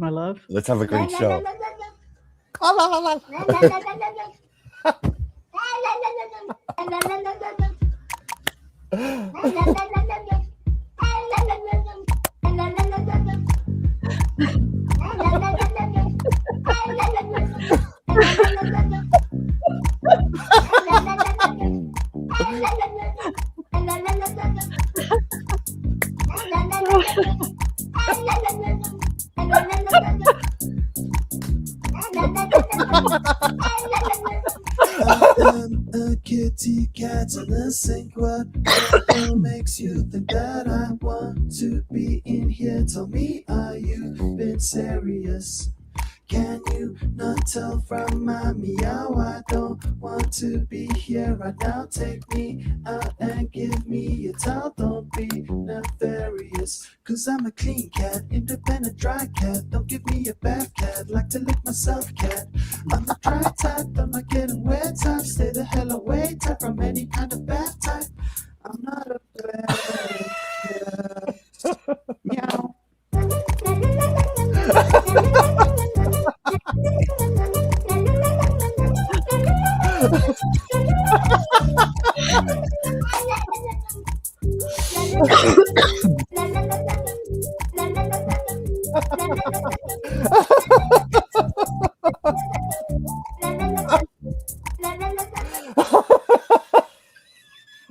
my love. Let's have a great show. I'm a kitty cat in a sink. What makes you think that I want to be in here? Tell me, are you been serious? Can you not tell from my meow? I don't want to be here right now. Take me out and give me a towel. Don't be nefarious, cause I'm a clean cat, independent dry cat. Don't give me a bath cat, like to lick myself cat. I'm the dry type, I'm not getting wet type. Stay the hell away type from any kind of bath type. I'm not a bad cat. Meow.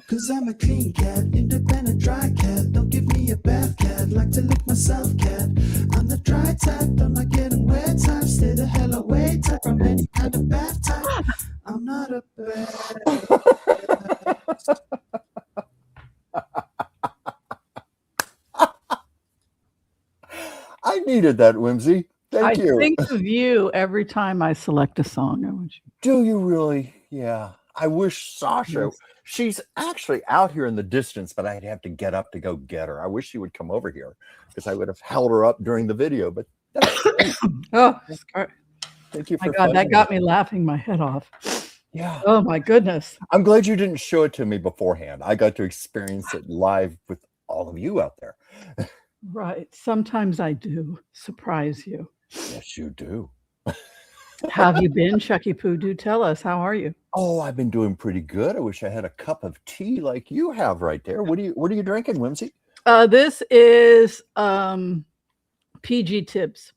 Cause I'm a clean cat, independent dry cat. Don't give me a bath cat, like to lick myself cat. I'm the dry type, I'm not getting wet type. Stay the hell away type from any kind of bath type. I'm not a bad. I needed that, Whimsy. Thank you. I think of you every time I select a song. I want you. Do you really? Yeah. I wish Sasha, she's actually out here in the distance, but I'd have to get up to go get her. I wish she would come over here because I would have held her up during the video, but that's great. Oh, thank you for my God, that got me laughing my head off. Yeah. Oh my goodness. I'm glad you didn't show it to me beforehand. I got to experience it live with all of you out there. Right. Sometimes I do surprise you. Yes, you do. How have you been, Chucky Poo? Do tell us. How are you? Oh, I've been doing pretty good. I wish I had a cup of tea like you have right there. What are you drinking, Whimsy? This is PG Tips.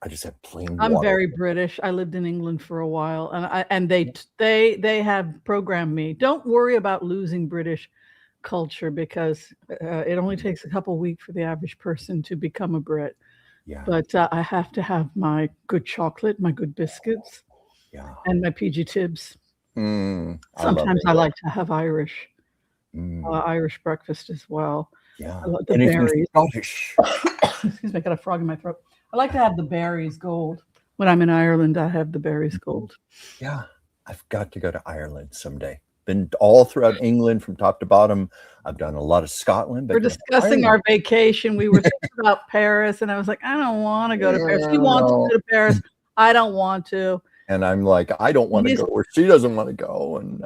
I just had plain water. I'm very British. I lived in England for a while, and they have programmed me. Don't worry about losing British culture because it only takes a couple weeks for the average person to become a Brit. Yeah. But I have to have my good chocolate, my good biscuits, and my PG Tips. Sometimes I like to have Irish breakfast as well. Yeah. I love the berries. Scottish. Excuse me, I got a frog in my throat. I like to have the berries gold. When I'm in Ireland, I have the berries gold. Yeah. I've got to go to Ireland someday. Been all throughout England from top to bottom. I've done a lot of Scotland. But we're discussing our vacation. We were thinking about Paris, and I was like, I don't want to go to Paris. She wants to go to Paris. I don't want to. And I'm like, I don't want to go where she doesn't want to go. And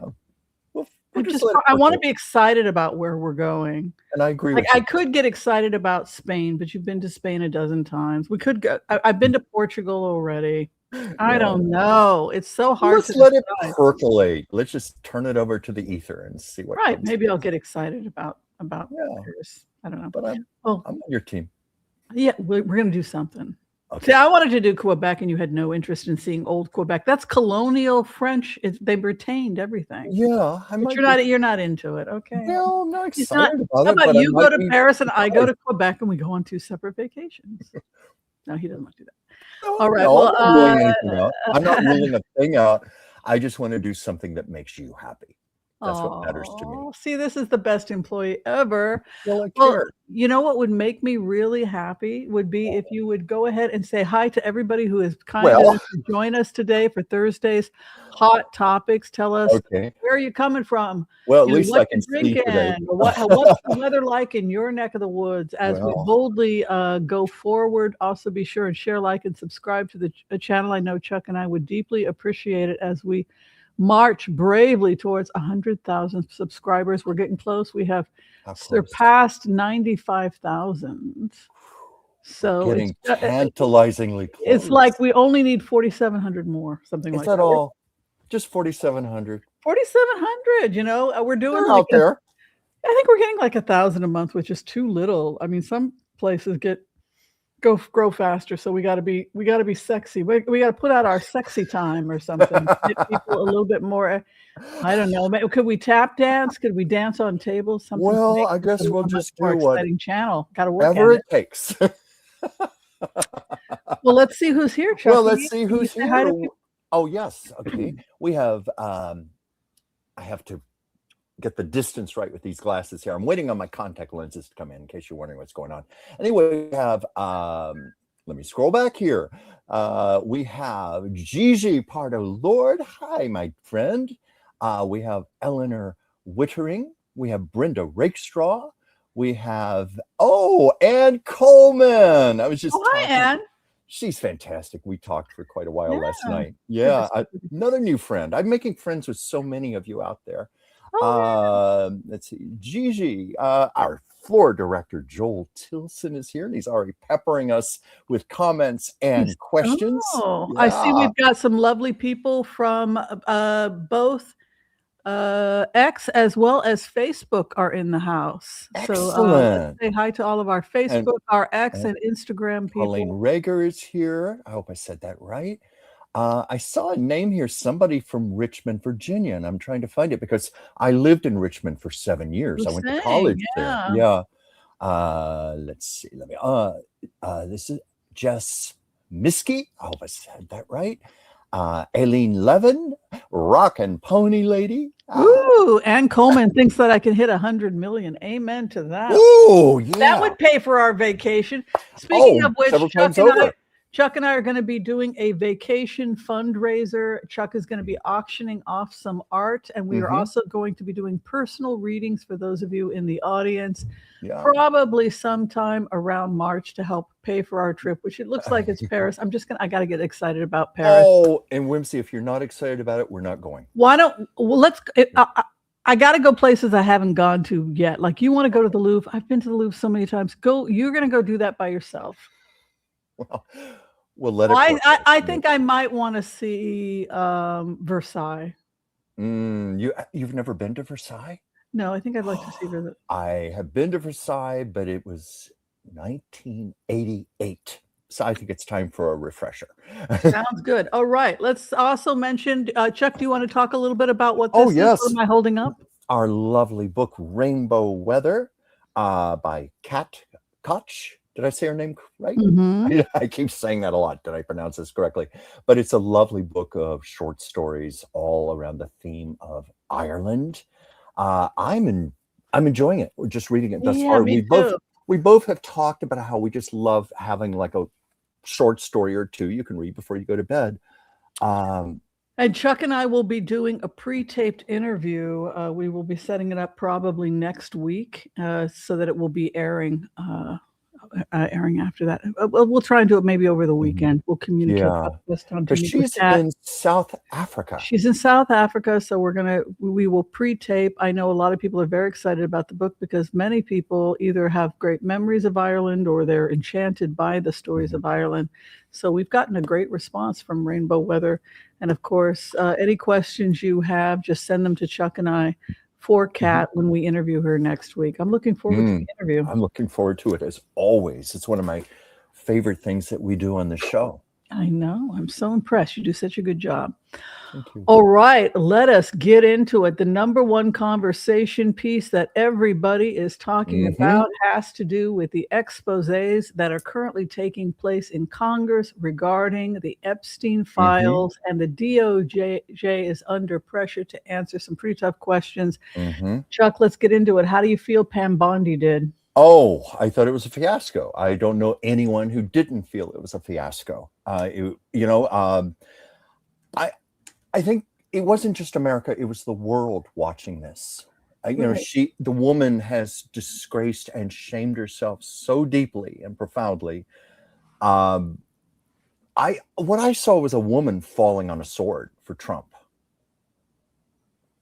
I want to be excited about where we're going. And I agree with you. I could get excited about Spain, but you've been to Spain a dozen times. We could go. I've been to Portugal already. I don't know. It's so hard to let it percolate. Let's just turn it over to the ether and see what. Right. Maybe I'll get excited about Paris. I don't know. But I'm on your team. Yeah, we're going to do something. Okay. See, I wanted to do Quebec, and you had no interest in seeing old Quebec. That's colonial French. They retained everything. Yeah, you're not into it. Okay. No, I'm not excited about How it. about you go to Paris and I go to Quebec, and we go on 2 separate vacations? No, he doesn't want to do that. All right. No, I'm not ruling a thing out. I just want to do something that makes you happy. That's what matters to me. See, this is the best employee ever. Well, you know what would make me really happy would be if you would go ahead and say hi to everybody who is kind enough to join us today for Thursday's Hot Topics. Tell us where are you coming from? Well, at least I can see today. What's the weather like in your neck of the woods as we boldly go forward? Also, be sure and share, like, and subscribe to the channel. I know Chuck and I would deeply appreciate it as we march bravely towards 100,000 subscribers. We're getting close. We have surpassed 95,000. So getting tantalizingly close. It's like we only need 4,700 more, something like that. Is that all? Just 4,700. 4,700. You know, we're doing They're out there. I think we're getting like 1,000 a month, which is too little. I mean, some places grow faster, so we got to be sexy. We got to put out our sexy time or something. Get people a little bit more. I don't know. Could we tap dance? Could we dance on tables? Something. Well, I guess we'll just do what channel. Got to work whatever it takes. Well, let's see who's here, Chuck. Well, let's see who's here. Oh, yes. Okay. We have. I have to get the distance right with these glasses here. I'm waiting on my contact lenses to come in case you're wondering what's going on. Anyway, we have, let me scroll back here. We have Gigi Pardo Lord. Hi, my friend. We have Eleanor Wittering. We have Brenda Rakestraw. We have, Ann Coleman. I was just hi, Ann. She's fantastic. We talked for quite a while last night. Yeah, another new friend. I'm making friends with so many of you out there. Let's see. Gigi, our floor director, Joel Tilson, is here, and he's already peppering us with comments and questions. Yeah. I see we've got some lovely people from both X as well as Facebook are in the house. Excellent. So let's say hi to all of our Facebook, our X, and Instagram people. Pauline Rager is here. I hope I said that right. I saw a name here, somebody from Richmond, Virginia, and I'm trying to find it because I lived in Richmond for 7 years. I went to college there. Yeah. Let's see. This is Jess Miskey. I hope I said that right. Aileen Levin, Rock and Pony Lady. Ooh, Ann Coleman thinks that I can hit 100 million. Amen to that. Ooh, yeah. That would pay for our vacation. Speaking of which, Chuck and I are going to be doing a vacation fundraiser. Chuck is going to be auctioning off some art, and we are also going to be doing personal readings for those of you in the audience, probably sometime around March to help pay for our trip, which it looks like it's Paris. I got to get excited about Paris. Oh, and Whimsy, if you're not excited about it, we're not going. Why don't, I got to go places I haven't gone to yet. Like, you want to go to the Louvre? I've been to the Louvre so many times. You're going to go do that by yourself. Well, we'll let it. I think I might want to see Versailles. You've never been to Versailles? No, I think I'd like to see Versailles. I have been to Versailles, but it was 1988. So I think it's time for a refresher. Sounds good. All right. Let's also mention, Chuck, do you want to talk a little bit about what this is? What am I holding up? Our lovely book, Rainbow Weather, by Kat Koch. Did I say her name right? I keep saying that a lot. Did I pronounce this correctly? But it's a lovely book of short stories all around the theme of Ireland. I'm enjoying it. We're just reading it thus far. We both have talked about how we just love having like a short story or two you can read before you go to bed. And Chuck and I will be doing a pre-taped interview. We will be setting it up probably next week so that it will be airing after that. We'll try and do it maybe over the weekend. We'll communicate this time. Because she's in South Africa. She's in South Africa, so we will pre-tape. I know a lot of people are very excited about the book because many people either have great memories of Ireland or they're enchanted by the stories of Ireland. So we've gotten a great response from Rainbow Weather. And of course, any questions you have, just send them to Chuck and I for Kat when we interview her next week. I'm looking forward to the interview. I'm looking forward to it as always. It's one of my favorite things that we do on the show. I know. I'm so impressed. You do such a good job. Thank you. All right, let us get into it. The number one conversation piece that everybody is talking about has to do with the exposés that are currently taking place in Congress regarding the Epstein files, and the DOJ is under pressure to answer some pretty tough questions. Chuck, let's get into it. How do you feel Pam Bondi did? Oh, I thought it was a fiasco. I don't know anyone who didn't feel it was a fiasco. I think it wasn't just America, it was the world watching this. The woman has disgraced and shamed herself so deeply and profoundly. What I saw was a woman falling on a sword for Trump.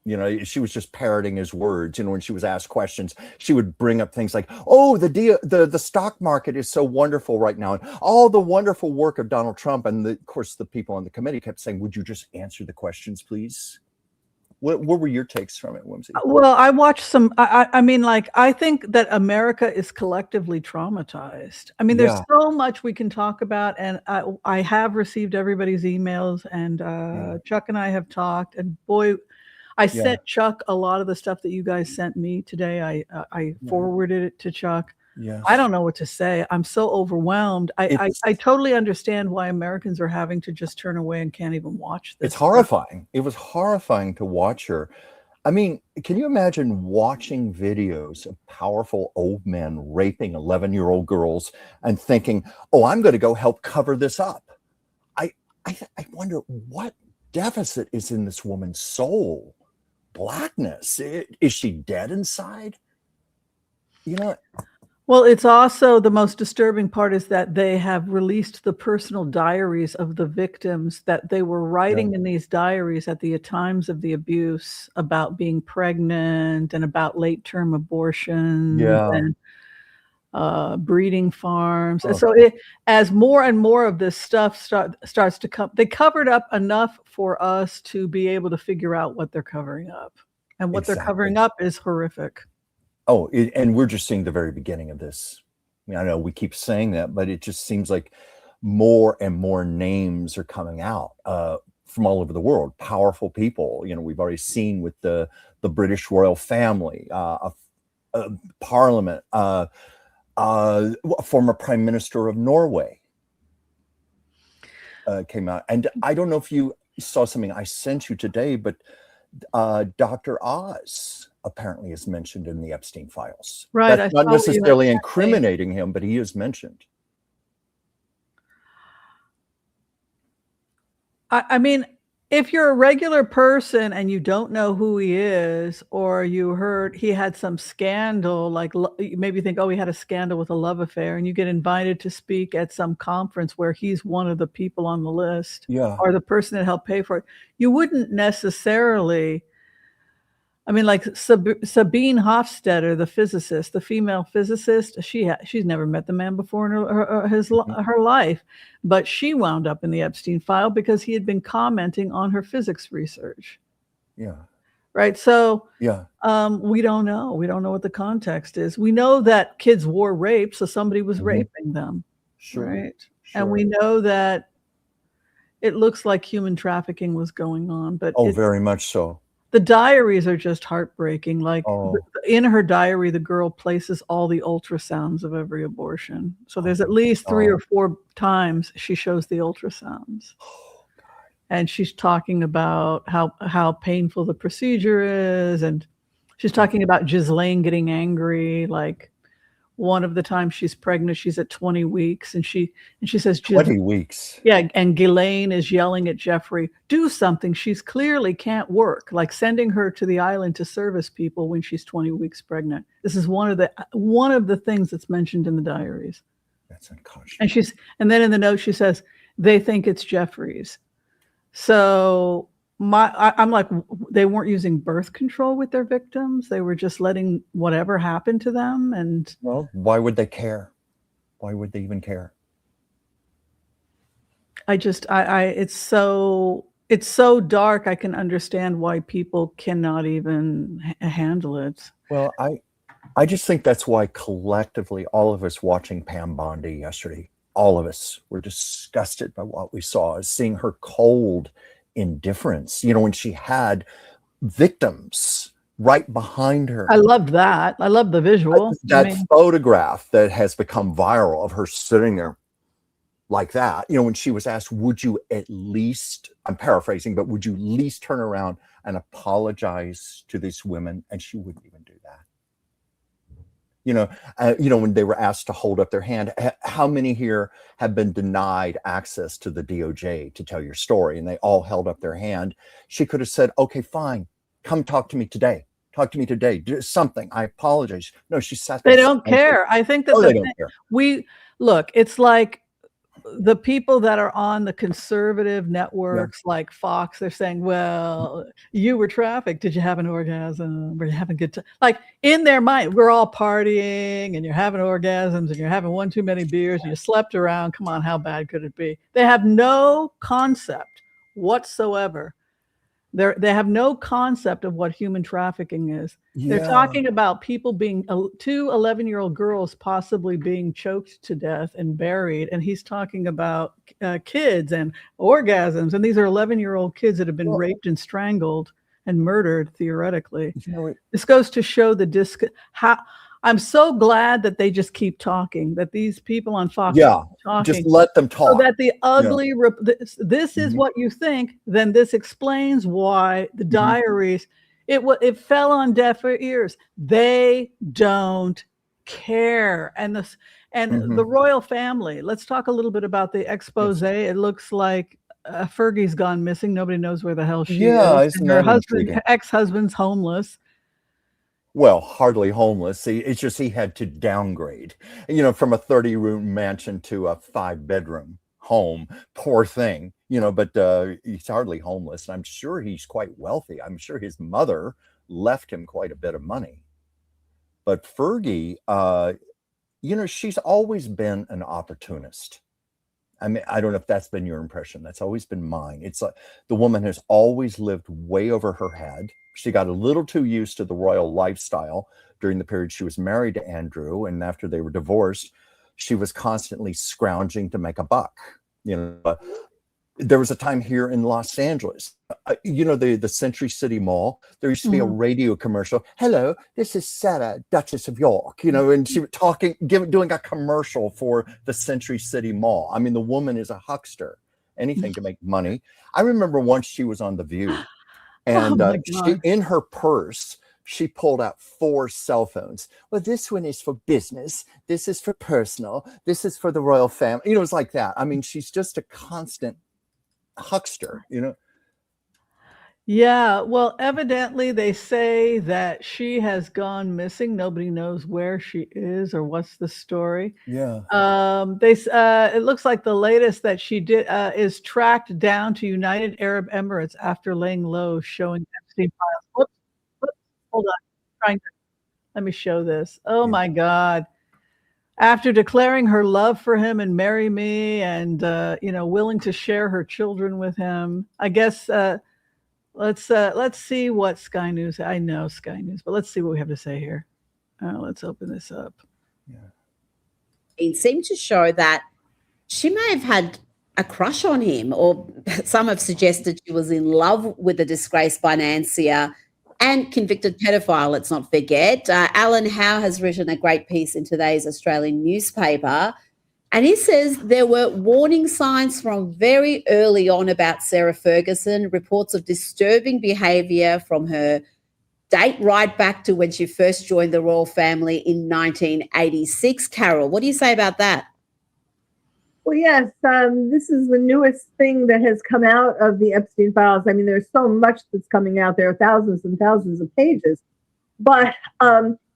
You know, she was just parroting his words. You know, when she was asked questions, she would bring up things like, "Oh, the stock market is so wonderful right now, and all the wonderful work of Donald Trump." And of course, the people on the committee kept saying, "Would you just answer the questions, please?" What were your takes from it, Whimsy? Well, I watched some. I mean, like, I think that America is collectively traumatized. I mean, there's so much we can talk about, and I have received everybody's emails, and Chuck and I have talked, and boy, I sent Chuck a lot of the stuff that you guys sent me today. I forwarded it to Chuck. Yes. I don't know what to say. I'm so overwhelmed. I totally understand why Americans are having to just turn away and can't even watch this. It's horrifying. It was horrifying to watch her. I mean, can you imagine watching videos of powerful old men raping 11-year-old girls and thinking, "Oh, I'm going to go help cover this up"? I wonder what deficit is in this woman's soul. Blackness. Is she dead inside? You know. Well, it's also the most disturbing part is that they have released the personal diaries of the victims that they were writing in these diaries at the times of the abuse about being pregnant and about late-term abortions and breeding farms. And so as more and more of this stuff starts to come, they covered up enough for us to be able to figure out what they're covering up. And what they're covering up is horrific. Oh, and we're just seeing the very beginning of this. I mean, I know we keep saying that, but it just seems like more and more names are coming out from all over the world. Powerful people. You know, we've already seen with the British royal family, Parliament, former Prime Minister of Norway came out. And I don't know if you saw something I sent you today, but Dr. Oz apparently is mentioned in the Epstein files. Right. That's not necessarily incriminating him, but he is mentioned. I mean, if you're a regular person and you don't know who he is, or you heard he had some scandal, like maybe you think, oh, he had a scandal with a love affair, and you get invited to speak at some conference where he's one of the people on the list, or the person that helped pay for it, you wouldn't necessarily. I mean, like Sabine Hofstetter, the physicist, the female physicist, she's never met the man before in her life, but she wound up in the Epstein file because he had been commenting on her physics research. Yeah. Right. So we don't know. We don't know what the context is. We know that kids were raped, so somebody was raping them. Right. And we know that it looks like human trafficking was going on, but very much so. The diaries are just heartbreaking. Like in her diary, the girl places all the ultrasounds of every abortion. So there's at least 3 or 4 times she shows the ultrasounds. And she's talking about how painful the procedure is. And she's talking about Ghislaine getting angry. Like one of the times she's pregnant, she's at 20 weeks. And she says, 20 weeks. Yeah. And Ghislaine is yelling at Jeffrey, do something. She's clearly can't work, like sending her to the island to service people when she's 20 weeks pregnant. This is one of the things that's mentioned in the diaries. That's unconscionable. And then in the note, she says, they think it's Jeffrey's. So I'm like, they weren't using birth control with their victims. They were just letting whatever happen to them. And well, why would they care? Why would they even care? It's so dark. I can understand why people cannot even handle it. Well, I just think that's why collectively, all of us watching Pam Bondi yesterday, all of us were disgusted by what we saw, seeing her cold indifference, you know, when she had victims right behind her. I loved that. I love the visual. That photograph that has become viral of her sitting there like that, you know, when she was asked, would you at least, I'm paraphrasing, but would you at least turn around and apologize to these women? And she wouldn't even do that. When they were asked to hold up their hand, how many here have been denied access to the DOJ to tell your story? And they all held up their hand. She could have said, okay, fine. Come talk to me today. Talk to me today. Do something. I apologize. No, she sat there. They don't care. I think that they don't care. Look, it's like the people that are on the conservative networks like Fox, they're saying, well, you were trafficked. Did you have an orgasm? Were you having a good time? Like, in their mind, we're all partying and you're having orgasms and you're having one too many beers and you slept around. Come on, how bad could it be? They have no concept whatsoever. They have no concept of what human trafficking is. Yeah. They're talking about people being, two 11-year-old girls possibly being choked to death and buried. And he's talking about kids and orgasms. And these are 11-year-old kids that have been raped and strangled and murdered, theoretically. This goes to show the how I'm so glad that they just keep talking, that these people on Fox are talking. Just let them talk. So that the ugly, this is what you think, then this explains why the diaries, it fell on deaf ears. They don't care. And the royal family, let's talk a little bit about the expose. It looks like Fergie's gone missing. Nobody knows where the hell she is. And her ex-husband's homeless. Well, hardly homeless. See, it's just he had to downgrade, from a 30-room mansion to a 5-bedroom home. Poor thing, but he's hardly homeless. And I'm sure he's quite wealthy. I'm sure his mother left him quite a bit of money. But Fergie, she's always been an opportunist. I mean, I don't know if that's been your impression. That's always been mine. It's like the woman has always lived way over her head. She got a little too used to the royal lifestyle during the period she was married to Andrew. And after they were divorced, she was constantly scrounging to make a buck. There was a time here in Los Angeles, the Century City Mall, there used to be a radio commercial. Hello, this is Sarah, Duchess of York, and she was doing a commercial for the Century City Mall. I mean, the woman is a huckster, anything to make money. I remember once she was on The View, and she, in her purse, she pulled out 4 cell phones. Well, this one is for business. This is for personal. This is for the royal family. It was like that. I mean, she's just a constant huckster, Yeah, well, evidently they say that she has gone missing. Nobody knows where she is or what's the story. Yeah. It looks like the latest that she did is tracked down to United Arab Emirates after laying low, showing Epstein files. Whoops, hold on. Let me show this. Oh my God. After declaring her love for him and marry me and, willing to share her children with him, I guess, let's see what Sky News, I know Sky News, but let's see what we have to say here. Let's open this up. Yeah. It seemed to show that she may have had a crush on him, or some have suggested she was in love with the disgraced financier and convicted pedophile, let's not forget. Alan Howe has written a great piece in today's Australian newspaper, and he says there were warning signs from very early on about Sarah Ferguson, reports of disturbing behaviour from her date right back to when she first joined the royal family in 1986. Carol, what do you say about that? Well, yes, this is the newest thing that has come out of the Epstein files. I mean, there's so much that's coming out. There are thousands and thousands of pages. But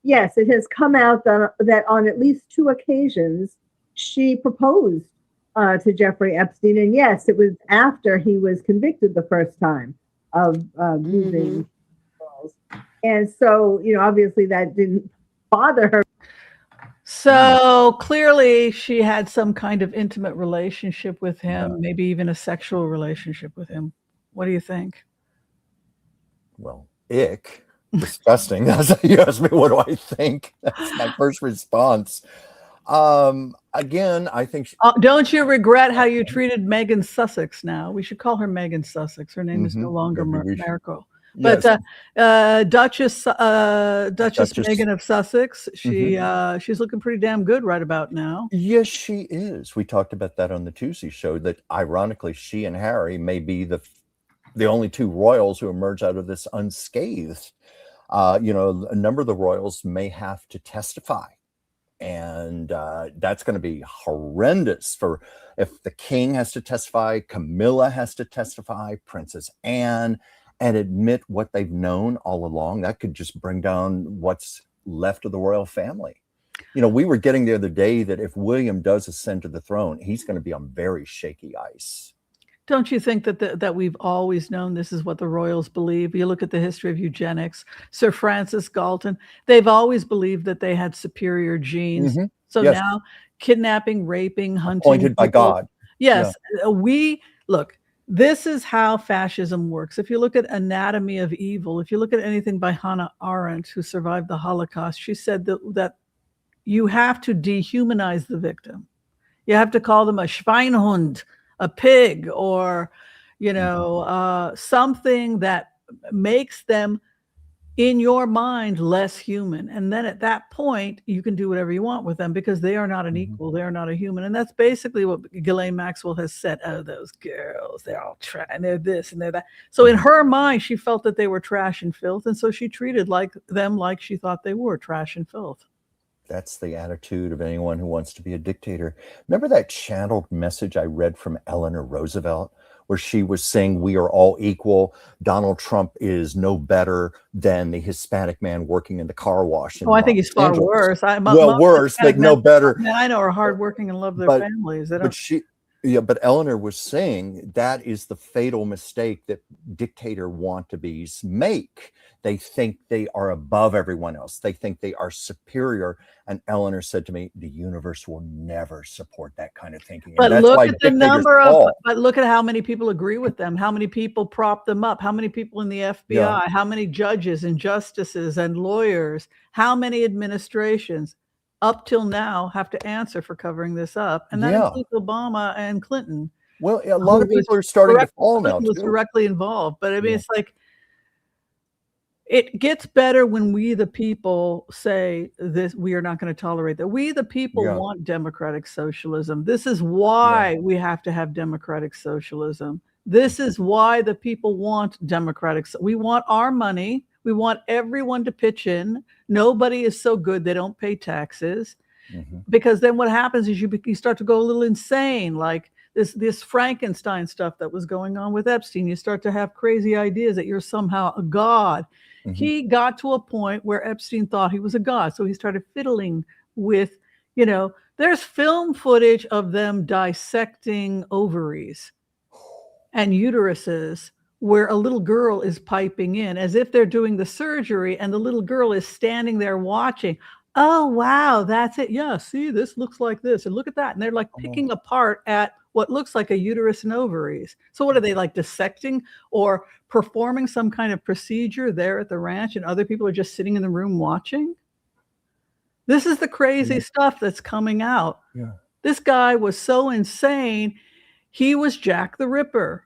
yes, it has come out that on at least 2 occasions, she proposed to Jeffrey Epstein. And yes, it was after he was convicted the first time of using girls. And so, obviously that didn't bother her. So clearly she had some kind of intimate relationship with him, maybe even a sexual relationship with him. What do you think? Well, ick, disgusting. You asked me, what do I think? That's my first response. Again, I think... don't you regret how you treated Megan Sussex now? We should call her Megan Sussex. Her name is no longer Markle. But yes. Duchess Megan of Sussex, she's looking pretty damn good right about now. Yes, she is. We talked about that on the Tuesday show, that ironically she and Harry may be the only 2 royals who emerge out of this unscathed. A number of the royals may have to testify. And that's going to be horrendous if the king has to testify, Camilla has to testify, Princess Anne, and admit what they've known all along. That could just bring down what's left of the royal family. You know, we were getting the other day that if William does ascend to the throne, he's going to be on very shaky ice. Don't you think that we've always known this is what the royals believe? You look at the history of eugenics, Sir Francis Galton, they've always believed that they had superior genes. Mm-hmm. So yes. now kidnapping, raping, hunting. Appointed by God. Yes. Yeah. Look, this is how fascism works. If you look at Anatomy of Evil, if you look at anything by Hannah Arendt, who survived the Holocaust, she said that you have to dehumanize the victim. You have to call them a Schweinhund, a pig, or, you know, something that makes them, in your mind, less human. And then at that point, you can do whatever you want with them because they are not an equal. They are not a human. And that's basically what Ghislaine Maxwell has said. Oh, those girls, they're all trash, and they're this and they're that. So in her mind, she felt that they were trash and filth. And so she treated them like she thought they were trash and filth. That's the attitude of anyone who wants to be a dictator. Remember that channeled message I read from Eleanor Roosevelt, where she was saying we are all equal. Donald Trump is no better than the Hispanic man working in the car wash. I think he's far worse. Worse, but no better. I know are hardworking and love their families. But Eleanor was saying that is the fatal mistake that dictator wannabes make. They think they are above everyone else. They think they are superior. And Eleanor said to me, the universe will never support that kind of thinking. But look at the number of, but look at how many people agree with them, how many people prop them up, how many people in the FBI, how many judges and justices and lawyers, how many administrations up till now have to answer for covering this up. And that includes Obama and Clinton. Well, a lot of people are starting to fall now. Was directly involved. But I mean, it's like, it gets better when we, the people, say this, we are not going to tolerate that. We, the people, want democratic socialism. This is why we have to have democratic socialism. This is why the people want democratic. We want our money. We want everyone to pitch in. Nobody is so good they don't pay taxes. Because then what happens is you start to go a little insane, like this Frankenstein stuff that was going on with Epstein. You start to have crazy ideas that you're somehow a god. He got to a point where Epstein thought he was a god. So he started fiddling with, you know, there's film footage of them dissecting ovaries and uteruses where a little girl is piping in as if they're doing the surgery and the little girl is standing there watching. Oh, wow, that's it. Yeah, see, this looks like this. And look at that. And they're like picking apart at what looks like a uterus and ovaries. So what are they, like dissecting or performing some kind of procedure there at the ranch and other people are just sitting in the room watching? This is the crazy stuff that's coming out. This guy was so insane. He was Jack the Ripper.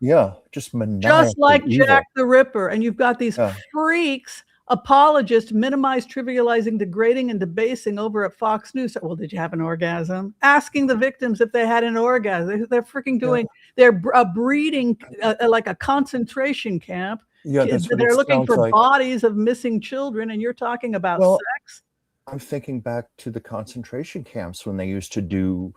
Just like evil. Jack the Ripper. And you've got these freaks, apologists, minimize, trivializing, degrading, and debasing over at Fox News. Well, did you have an orgasm? Asking the victims if they had an orgasm. They're freaking doing, they're breeding like a concentration camp. They're looking for bodies of missing children, and you're talking about sex? I'm thinking back to the concentration camps when they used to do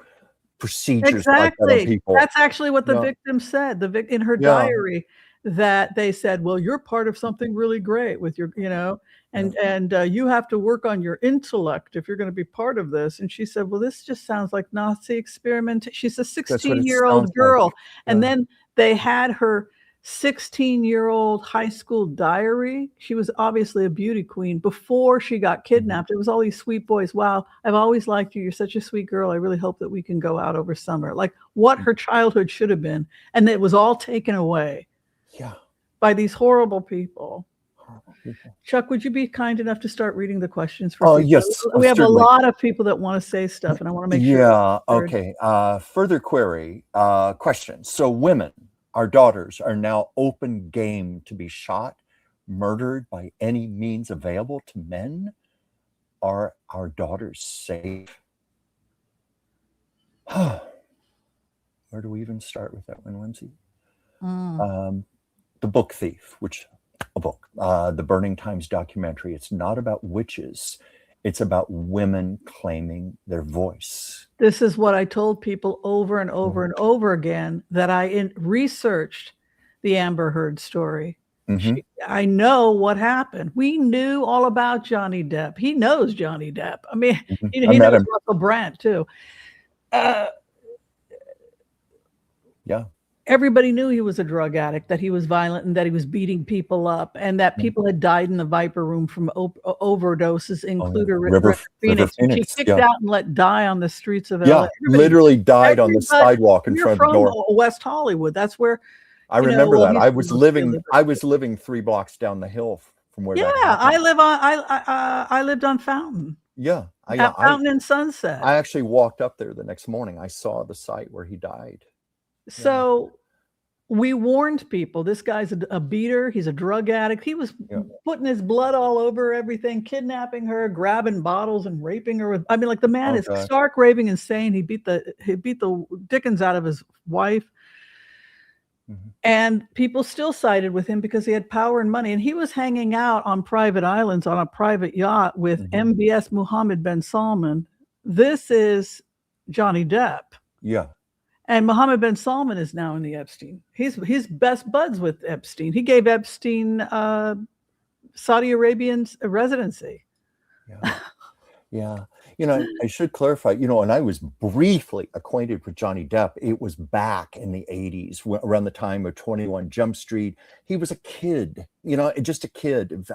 procedures like that on people. That's actually what the victim said. In her diary, that they said, well, you're part of something really great with your, you know, and you have to work on your intellect if you're going to be part of this. And she said, well, this just sounds like Nazi experiment. She's a 16-year-old girl. And then they had her 16-year-old high school diary. She was obviously a beauty queen before she got kidnapped. It was all these sweet boys. Wow, I've always liked you. You're such a sweet girl. I really hope that we can go out over summer. Like what her childhood should have been. And it was all taken away. By these horrible people. Chuck, would you be kind enough to start reading the questions for people? Yes. We have certainly a lot of people that want to say stuff, and I want to make sure. Okay. Further query, question. So women, our daughters, are now open game to be shot, murdered by any means available to men? Are our daughters safe? Where do we even start with that one, Whimsy? The Book Thief, the Burning Times documentary. It's not about witches. It's about women claiming their voice. This is what I told people over and over and over again, that I researched the Amber Heard story. I know what happened. We knew all about Johnny Depp. He knows Johnny Depp. I mean, he knows Russell Brand too. Yeah. Everybody knew he was a drug addict, that he was violent, and that he was beating people up, and that people had died in the Viper Room from overdoses, including River Phoenix. She kicked out and let die on the streets of LA. Yeah, literally died on the sidewalk in front of the door. West Hollywood. That's where I remember that. I was living 3 blocks down the hill from where. Yeah, I lived on Fountain. Yeah, Fountain and Sunset. I actually walked up there the next morning. I saw the site where he died. So we warned people, this guy's a beater. He's a drug addict. He was putting his blood all over everything, kidnapping her, grabbing bottles and raping her. I mean, like, the man is stark raving insane. He beat the dickens out of his wife. And people still sided with him because he had power and money. And he was hanging out on private islands on a private yacht with MBS Mohammed bin Salman. This is Johnny Depp. Yeah. And Mohammed bin Salman is now in the Epstein. He's best buds with Epstein. He gave Epstein Saudi Arabian's residency. Yeah. Yeah. You know, I should clarify, you know, and I was briefly acquainted with Johnny Depp. It was back in the 80s, around the time of 21 Jump Street. He was a kid, you know, just a kid.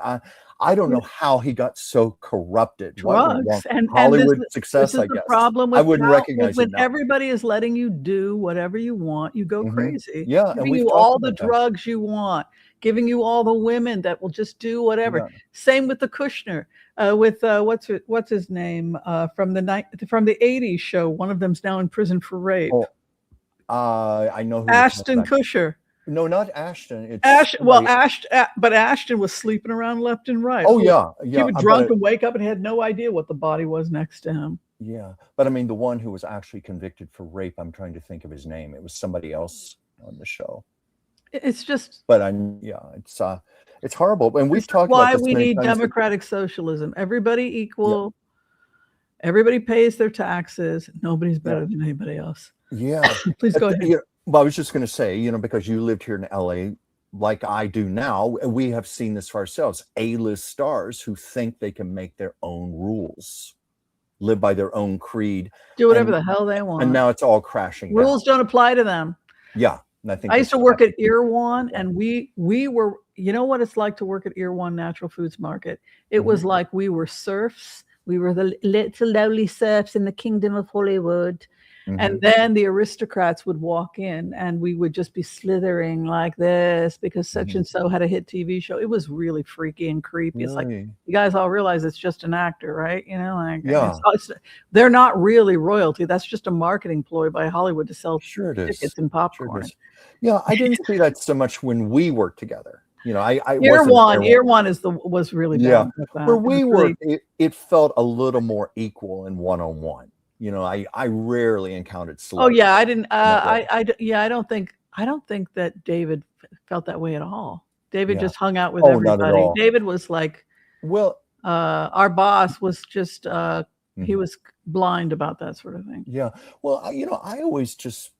I don't know how he got so corrupted. Drugs and Hollywood success, I guess. The problem with I wouldn't recognize when everybody is letting you do whatever you want, you go crazy. Yeah, giving you all the drugs you want, giving you all the women that will just do whatever. Yeah. Same with the Kushner, with what's his name from the 80s show. One of them's now in prison for rape. I know who Ashton Kutcher. No, not Ashton. It's but Ashton was sleeping around left and right. Oh, yeah. He was drunk and wake up and had no idea what the body was next to him. Yeah, but I mean, the one who was actually convicted for rape, I'm trying to think of his name. It was somebody else on the show. It's just. But it's horrible. And we've talked about this why we need democratic socialism. Everybody equal. Yeah. Everybody pays their taxes. Nobody's better than anybody else. Yeah. Please go ahead. Well, I was just going to say, you know, because you lived here in LA like I do now, we have seen this for ourselves. A-list stars who think they can make their own rules, live by their own creed, do whatever the hell they want. And now it's all crashing. Rules don't apply to them. Yeah. And I used to work at Irwan, and we were, you know what it's like to work at Irwan Natural Foods Market? It was like we were serfs. We were the little lowly serfs in the kingdom of Hollywood. And then the aristocrats would walk in and we would just be slithering like this because such and so had a hit TV show. It was really freaky and creepy. It's like, you guys all realize it's just an actor, right? You know, like, they're not really royalty. That's just a marketing ploy by Hollywood to sell tickets and popcorn. Yeah, I didn't see that so much when we worked together. You know, Irwan was really bad. Where we worked, it felt a little more equal and one-on-one. You know, I rarely encountered celebrities. Oh yeah, I didn't. I don't think that David felt that way at all. David just hung out with everybody. Not at all. David was like, our boss was just he was blind about that sort of thing. Yeah. Well, you know, I always just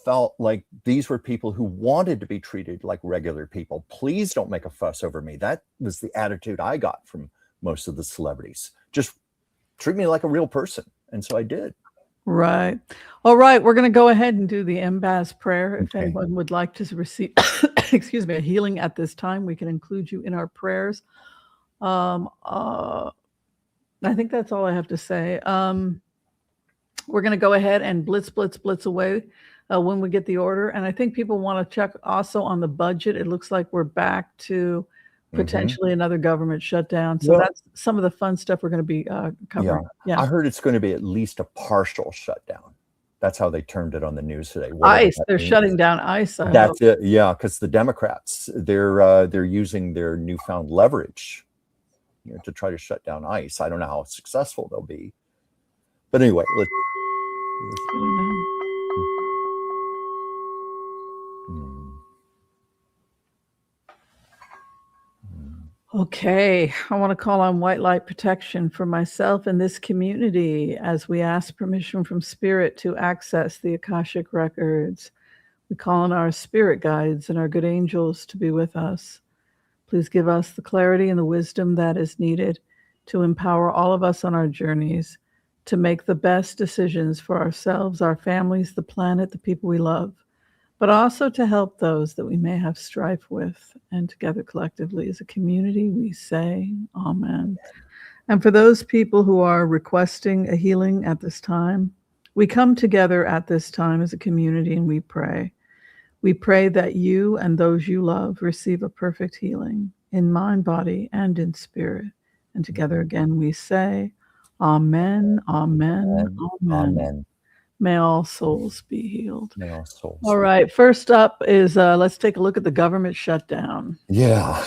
felt like these were people who wanted to be treated like regular people. Please don't make a fuss over me. That was the attitude I got from most of the celebrities. Just treat me like a real person. And so I did. Right. All right. We're going to go ahead and do the MBAS prayer. If anyone would like to receive, excuse me, a healing at this time, we can include you in our prayers. I think that's all I have to say. We're going to go ahead and blitz away when we get the order. And I think people want to check also on the budget. It looks like we're back to potentially another government shutdown. So that's some of the fun stuff we're going to be covering. Yeah. I heard it's going to be at least a partial shutdown. That's how they termed it on the news today. ICE, they're shutting down ICE. That's it. Yeah, because the Democrats, they're using their newfound leverage, you know, to try to shut down ICE. I don't know how successful they'll be. But anyway, let's Okay, I want to call on white light protection for myself and this community as we ask permission from Spirit to access the Akashic records. We call on our spirit guides and our good angels to be with us. Please give us the clarity and the wisdom that is needed to empower all of us on our journeys to make the best decisions for ourselves, our families, the planet, the people we love, but also to help those that we may have strife with. And together collectively as a community, we say amen. And for those people who are requesting a healing at this time, we come together at this time as a community and we pray. We pray that you and those you love receive a perfect healing in mind, body, and in spirit. And together again we say, amen, amen, amen. Amen. May all souls be healed. May all souls. All right. First up is let's take a look at the government shutdown. Yeah.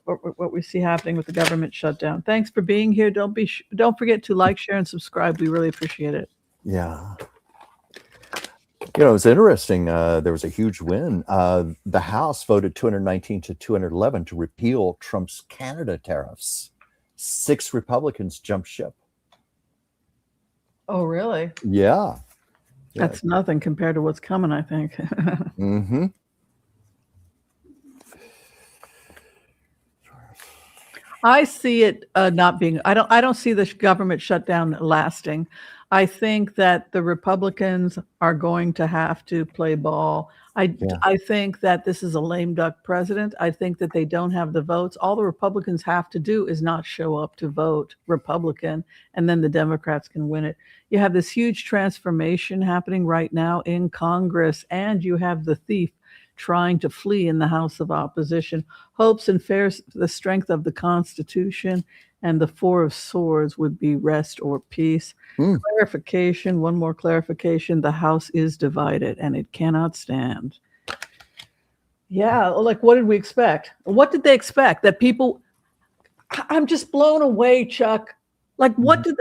What we see happening with the government shutdown. Thanks for being here. Don't forget to like, share, and subscribe. We really appreciate it. Yeah. You know, it's interesting. There was a huge win. The House voted 219 to 211 to repeal Trump's Canada tariffs. 6 Republicans jumped ship. Oh, really? Yeah. That's nothing compared to what's coming, I think. Mm-hmm. I see it not being. I don't see the government shutdown lasting. I think that the Republicans are going to have to play ball. I think that this is a lame duck president. I think that they don't have the votes. All the Republicans have to do is not show up to vote Republican, and then the Democrats can win it. You have this huge transformation happening right now in Congress, and you have the thief trying to flee in the House of Opposition. Hopes and fears the strength of the Constitution, and the 4 of Swords would be rest or peace. Clarification, one more clarification. The House is divided and it cannot stand. Yeah, like what did we expect? What did they expect? That people, I'm just blown away, Chuck. Like what did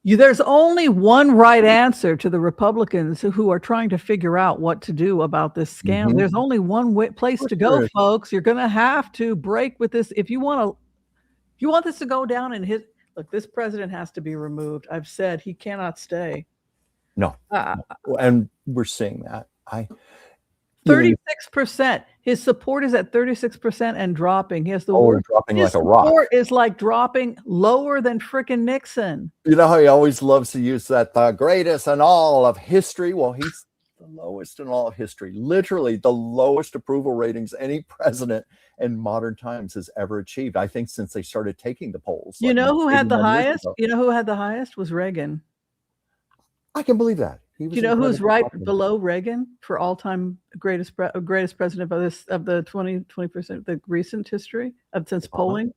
there's only one right answer to the Republicans who are trying to figure out what to do about this scam. There's only one place to go, folks. You're going to have to break with this. If you want this to go down and look, this president has to be removed. I've said he cannot stay. No. And we're seeing that. 36%. His support is at 36% and dropping. He has the worst. Dropping his like a rock. Support is like dropping lower than frickin' Nixon. You know how he always loves to use that the greatest in all of history? Well, he's the lowest in all of history. Literally the lowest approval ratings any president in modern times has ever achieved. I think since they started taking the polls. You know who had the highest? You know who had the highest was Reagan. I can believe that. Do you know who's right below Reagan for all-time greatest president of the 20%, the recent history since polling?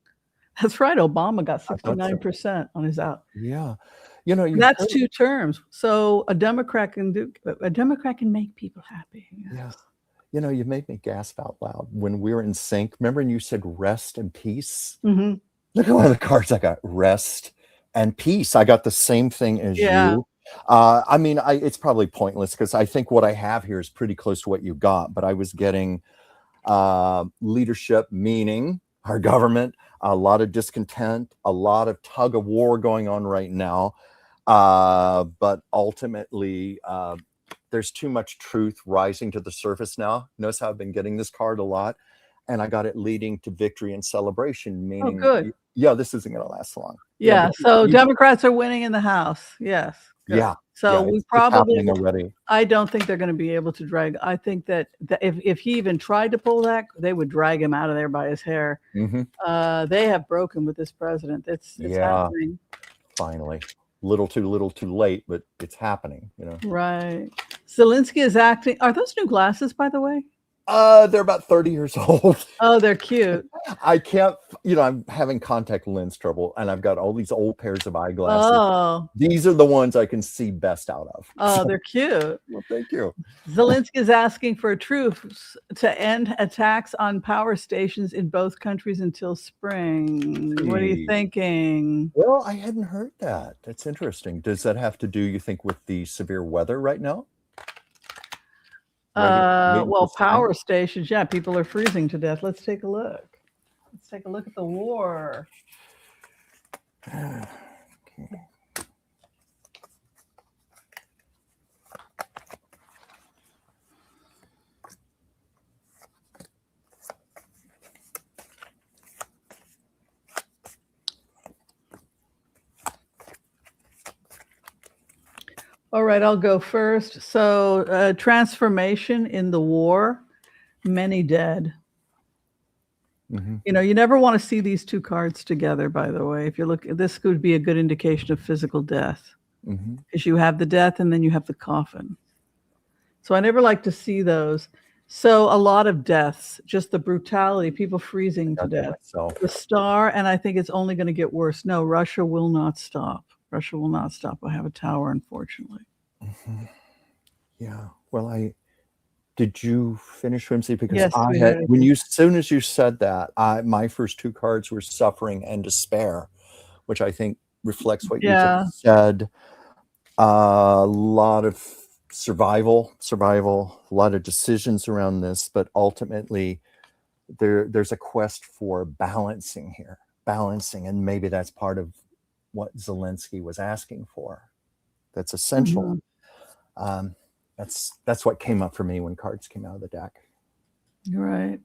That's right. Obama got 69% on his out. Yeah. You know, that's 2 terms. So a Democrat can make people happy. Yeah. You know, you made me gasp out loud when we were in sync. Remember when you said rest and peace? Mm-hmm. Look at one of the cards I got, rest and peace. I got the same thing as you. I mean, it's probably pointless because I think what I have here is pretty close to what you got, but I was getting leadership, meaning our government, a lot of discontent, a lot of tug of war going on right now. But ultimately, there's too much truth rising to the surface now. Notice how I've been getting this card a lot, and I got it leading to victory and celebration, meaning, this isn't going to last long. Yeah, so Democrats are winning in the House. Yes. Good. Yeah. So we probably already. I don't think they're going to be able to drag. I think that if he even tried to pull that, they would drag him out of there by his hair. They have broken with this president. It's happening. Finally. Little too late, but it's happening, you know. Right. Zelensky is acting. Are those new glasses, by the way? They're about 30 years old. Oh, they're cute. I can't, I'm having contact lens trouble, and I've got all these old pairs of eyeglasses. Oh. These are the ones I can see best out of. Oh, they're cute. Well, thank you. Zelensky is asking for a truce to end attacks on power stations in both countries until spring. What are you thinking? Well, I hadn't heard that. That's interesting. Does that have to do, you think, with the severe weather right now? Well, power stations, people are freezing to death. Let's take a look. Let's take a look at the war. Okay. All right, I'll go first. So transformation in the war, many dead. Mm-hmm. You know, you never want to see these two cards together, by the way. If you're looking, this could be a good indication of physical death, because you have the death and then you have the coffin. So I never like to see those. So a lot of deaths, just the brutality, people freezing to death. The star, and I think it's only going to get worse. No, Russia will not stop. Russia will not stop. I have a tower, unfortunately. Yeah. Well, did you finish, Whimsy? Because yes, I had, as soon as you said that, my first two cards were suffering and despair, which I think reflects what you just said. A lot of survival, a lot of decisions around this, but ultimately there's a quest for balancing, and maybe that's part of what Zelensky was asking for. That's essential. That's what came up for me when cards came out of the deck. Right.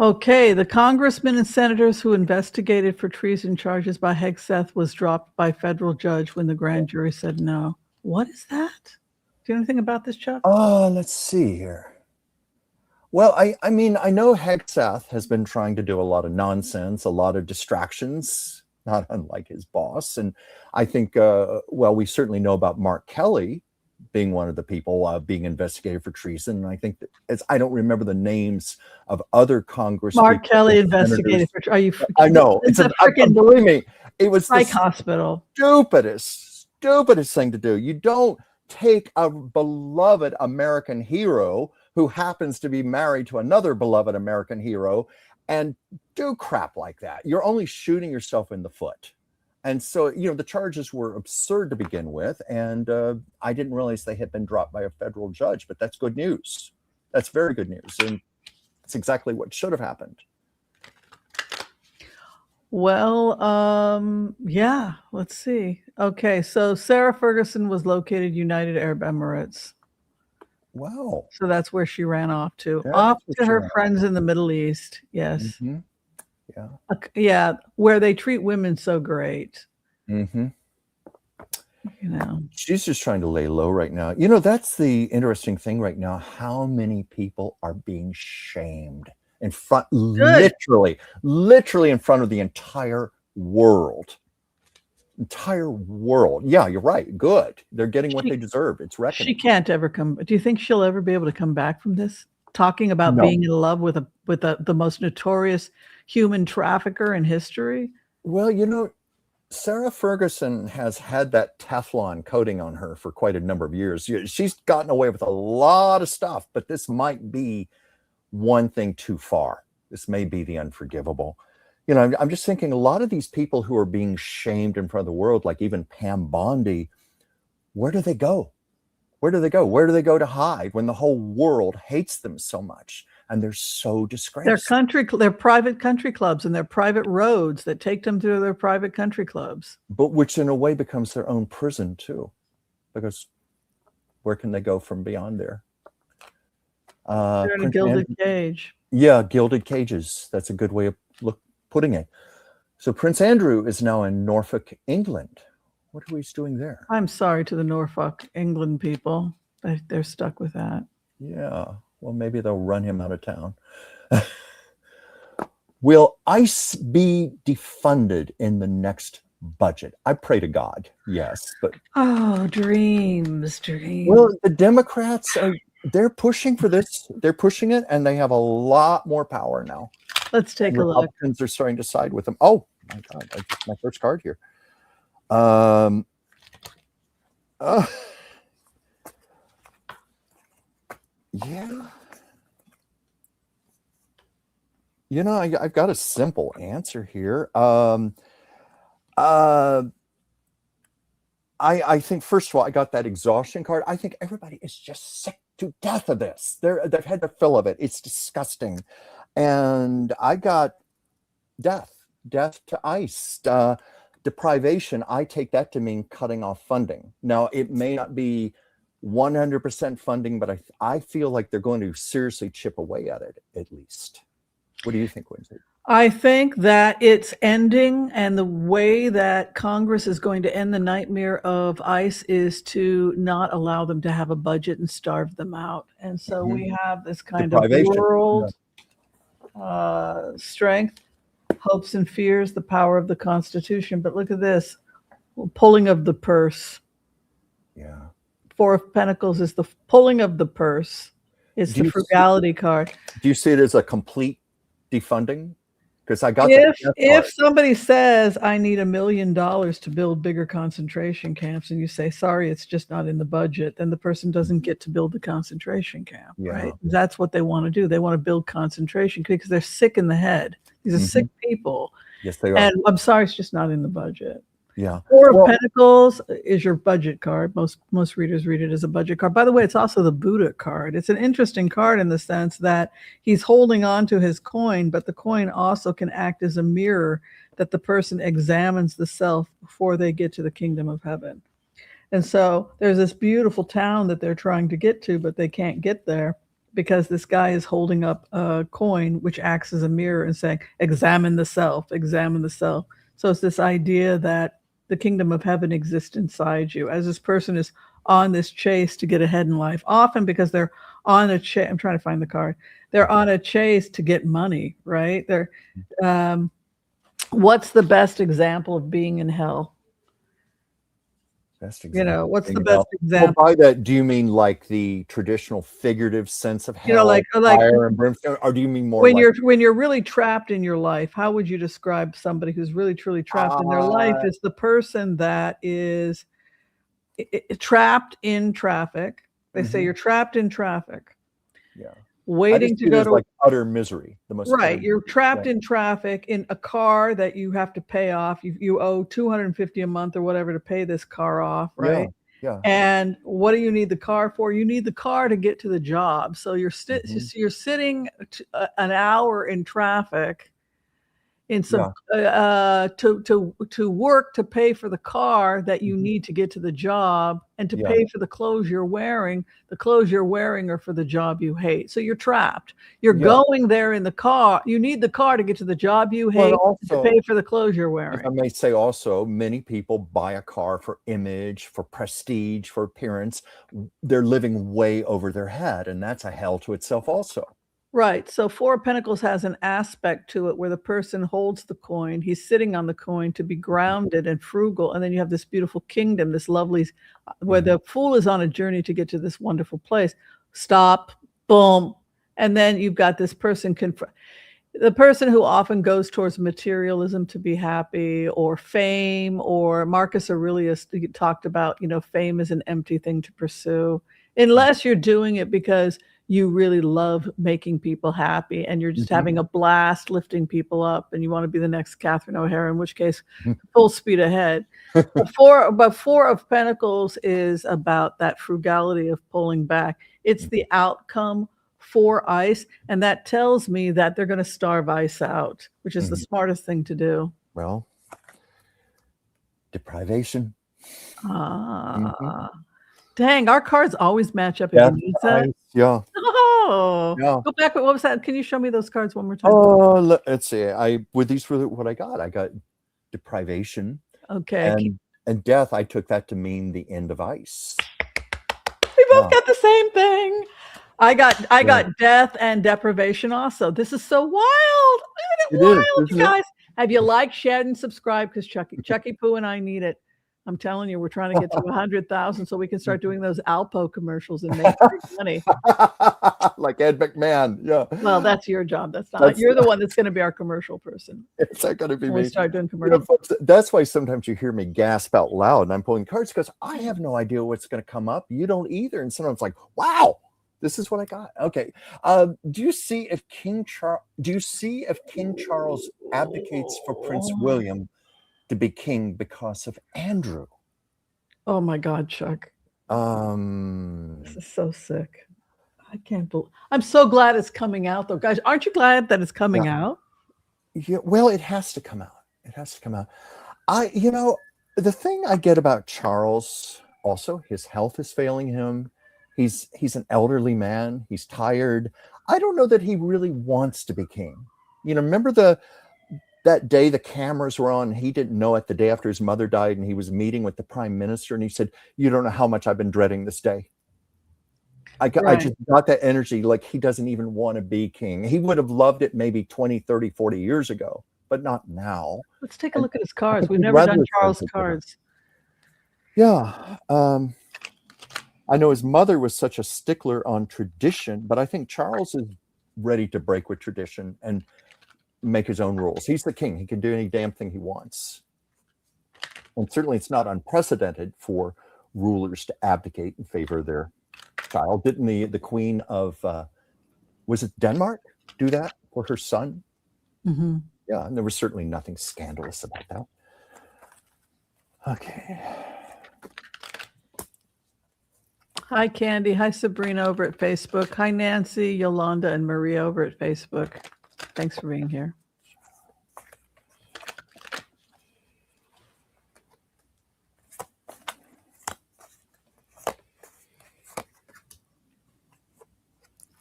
Okay, the congressmen and senators who investigated for treason charges by Hegseth was dropped by federal judge when the grand jury said no. What is that? Do you know anything about this, Chuck? Let's see here. Well, I mean, I know Hegseth has been trying to do a lot of nonsense, a lot of distractions, not unlike his boss. And I think, well, we certainly know about Mark Kelly being one of the people being investigated for treason. And I think that, I don't remember the names of other Congress. Mark Kelly investigated for. Are you? I know. It's a freaking. Believe me, it was the hospital. Stupidest thing to do. You don't take a beloved American hero who happens to be married to another beloved American hero and do crap like that. You're only shooting yourself in the foot. And so, you know, the charges were absurd to begin with. And I didn't realize they had been dropped by a federal judge, but that's good news. That's very good news. And it's exactly what should have happened. Well, yeah, let's see. Okay, so Sarah Ferguson was located United Arab Emirates. Wow. So that's where she ran off to. Off to her friends in the Middle East. Yes. Yeah. Yeah, where they treat women so great. You know, she's just trying to lay low right now. You know, that's the interesting thing right now. How many people are being shamed in front, literally in front of the entire world. Yeah, you're right. Good. They're getting what they deserve. It's reckoning. She can't ever come. Do you think she'll ever be able to come back from this? Talking about being in love with the most notorious human trafficker in history? Well, you know, Sarah Ferguson has had that Teflon coating on her for quite a number of years. She's gotten away with a lot of stuff, but this might be one thing too far. This may be the unforgivable. You know, I'm just thinking a lot of these people who are being shamed in front of the world, like even Pam Bondi, where do they go? Where do they go? Where do they go to hide when the whole world hates them so much and they're so disgraced? They're private country clubs and they're private roads that take them to their private country clubs. But which in a way becomes their own prison too, because where can they go from beyond there? They're in a gilded cage. Yeah, gilded cages. That's a good way of putting it. So Prince Andrew is now in Norfolk, England. What are we doing there? I'm sorry to the Norfolk, England people. They're stuck with that. Yeah. Well, maybe they'll run him out of town. Will ICE be defunded in the next budget? I pray to God, yes. But dreams. Well, the Democrats they're pushing for this. They're pushing it, and they have a lot more power now. Let's take a look. Republicans are starting to side with them. Oh my God! My first card here. Yeah. You know, I've got a simple answer here. I think, first of all, I got that exhaustion card. I think everybody is just sick to death of this. They've had their fill of it. It's disgusting. And I got death to ICE. Deprivation, I take that to mean cutting off funding. Now, it may not be 100% funding, but I feel like they're going to seriously chip away at it, at least. What do you think, Whimsy? I think that it's ending, and the way that Congress is going to end the nightmare of ICE is to not allow them to have a budget and starve them out. And so we have this kind of world strength, hopes and fears, the power of the Constitution. But look at this, pulling of the purse. Yeah. Four of Pentacles is the pulling of the purse. It's the frugality card. Do you see it as a complete defunding? Because I got if somebody says I need $1 million to build bigger concentration camps, and you say sorry, it's just not in the budget, then the person doesn't get to build the concentration camp, right? That's what they want to do. They want to build concentration because they're sick in the head. These are sick people. Yes, they are. And I'm sorry, it's just not in the budget. Yeah. Four of Pentacles is your budget card. Most readers read it as a budget card. By the way, it's also the Buddha card. It's an interesting card in the sense that he's holding on to his coin, but the coin also can act as a mirror that the person examines the self before they get to the kingdom of heaven. And so there's this beautiful town that they're trying to get to, but they can't get there because this guy is holding up a coin which acts as a mirror and saying, examine the self, examine the self. So it's this idea that the kingdom of heaven exists inside you as this person is on this chase to get ahead in life, often because they're on a chase. I'm trying to find the card. They're on a chase to get money, right? They're, what's the best example of being in hell? Best example. What's the best example? Well, by that, do you mean like the traditional figurative sense of hell, like fire and brimstone, or do you mean more when you're really trapped in your life? How would you describe somebody who's really truly trapped in their life? Is the person that is trapped in traffic. They say you're trapped in traffic. Yeah. Waiting to go to like utter misery. The most you're trapped in traffic in a car that you have to pay off. You owe $250 a month or whatever to pay this car off, right? Yeah. And what do you need the car for? You need the car to get to the job. So you're sitting an hour in traffic in some to work to pay for the car that you need to get to the job, and to pay for the clothes you're wearing. The clothes you're wearing are for the job you hate. So you're trapped. You're going there in the car. You need the car to get to the job you hate, to pay for the clothes you're wearing. I may say also, many people buy a car for image, for prestige, for appearance. They're living way over their head, and that's a hell to itself also. Right. So Four of Pentacles has an aspect to it where the person holds the coin. He's sitting on the coin to be grounded and frugal. And then you have this beautiful kingdom, this lovely, where the fool is on a journey to get to this wonderful place. Stop, boom. And then you've got this person, the person who often goes towards materialism to be happy, or fame, or Marcus Aurelius talked about, fame is an empty thing to pursue, unless you're doing it because you really love making people happy and you're just having a blast lifting people up, and you want to be the next Catherine O'Hara, in which case full speed ahead. But Four of Pentacles is about that frugality of pulling back. It's the outcome for ICE, and that tells me that they're going to starve ICE out, which is the smartest thing to do. Well, deprivation. Dang, our cards always match up. Yeah. Oh, go back. What was that? Can you show me those cards one more time? Oh, let's see. These were what I got. I got deprivation. Okay. And death. I took that to mean the end of ICE. We both got the same thing. I got death and deprivation also. This is so wild. Isn't it wild, you guys? Have you liked, shared, and subscribed? Because Chucky Poo and I need it. I'm telling you, we're trying to get to 100,000 so we can start doing those Alpo commercials and make money. Like Ed McMahon. Yeah. Well, that's your job. You're the one that's going to be our commercial person. It's not going to be me. We start doing commercials. Folks, that's why sometimes you hear me gasp out loud and I'm pulling cards, because I have no idea what's going to come up. You don't either. And sometimes like, wow, this is what I got. Okay. Do you see if King Charles abdicates for Prince William to be king because of Andrew? Oh my God, Chuck. This is so sick. I can't believe. I'm so glad it's coming out, though, guys. Aren't you glad that it's coming out? Yeah. Well, it has to come out. It has to come out. The thing I get about Charles, also, his health is failing him. He's an elderly man. He's tired. I don't know that he really wants to be king. Remember that day the cameras were on, he didn't know it, the day after his mother died, and he was meeting with the prime minister, and he said, "You don't know how much I've been dreading this day." I just got that energy, like he doesn't even want to be king. He would have loved it maybe 20, 30, 40 years ago, but not now. Let's take a look at his cards. We've never done Charles' cards. Yeah. I know his mother was such a stickler on tradition, but I think Charles is ready to break with tradition and make his own rules. He's the king. He can do any damn thing he wants. And certainly it's not unprecedented for rulers to abdicate in favor of their child. Didn't the queen of, was it Denmark, do that for her son? Mm-hmm. Yeah, and there was certainly nothing scandalous about that. Okay. Hi, Candy. Hi, Sabrina over at Facebook. Hi, Nancy, Yolanda, and Maria over at Facebook. Thanks for being here.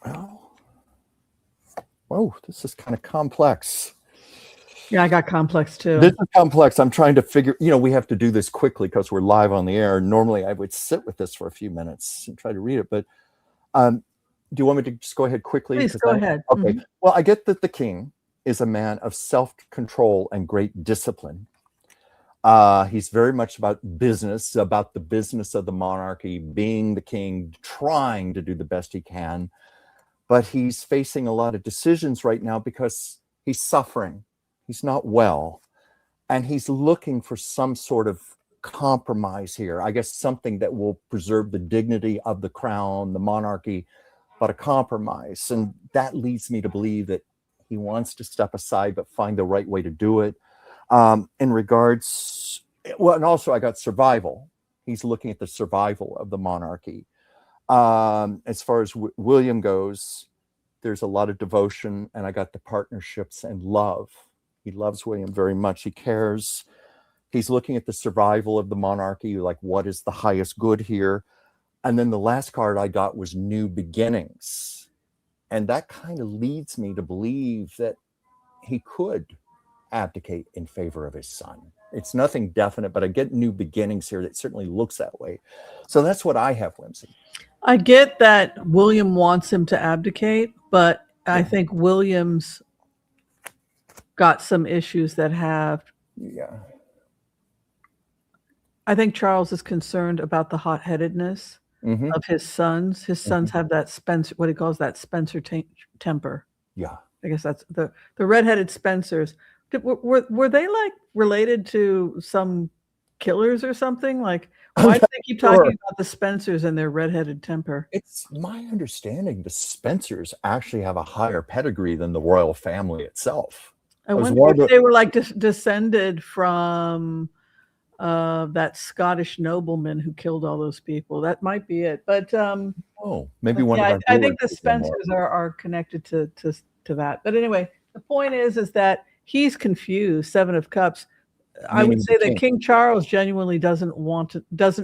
Well, whoa, this is kind of complex. Yeah, I got complex too. This is complex. I'm trying to figure, we have to do this quickly because we're live on the air. Normally I would sit with this for a few minutes and try to read it, but do you want me to just go ahead quickly? Please go ahead. Okay. Mm-hmm. Well, I get that the king is a man of self-control and great discipline. He's very much about the business of the monarchy, being the king, trying to do the best he can. But he's facing a lot of decisions right now because he's suffering. He's not well. And he's looking for some sort of compromise here. I guess something that will preserve the dignity of the crown, the monarchy, but a compromise. And that leads me to believe that he wants to step aside, but find the right way to do it. In regards, well, and also I got survival. He's looking at the survival of the monarchy. As far as William goes, there's a lot of devotion, and I got the partnerships and love. He loves William very much. He cares. He's looking at the survival of the monarchy, like what is the highest good here? And then the last card I got was new beginnings. And that kind of leads me to believe that he could abdicate in favor of his son. It's nothing definite, but I get new beginnings here. That certainly looks that way. So that's what I have, Whimsy. I get that William wants him to abdicate, but I think William's got some issues that have. Yeah. I think Charles is concerned about the hot-headedness of his sons. His sons have that Spencer, what he calls that Spencer temper. Yeah. I guess that's the redheaded Spencers. Were they like related to some killers or something? Like, why do they keep talking about the Spencers and their redheaded temper? It's my understanding the Spencers actually have a higher pedigree than the royal family itself. I wonder if they were like descended from that Scottish nobleman who killed all those people. That might be it. But maybe one. Yeah, I think the Spencers are connected to that. But anyway, the point is that he's confused. Seven of Cups. I would say that King Charles genuinely doesn't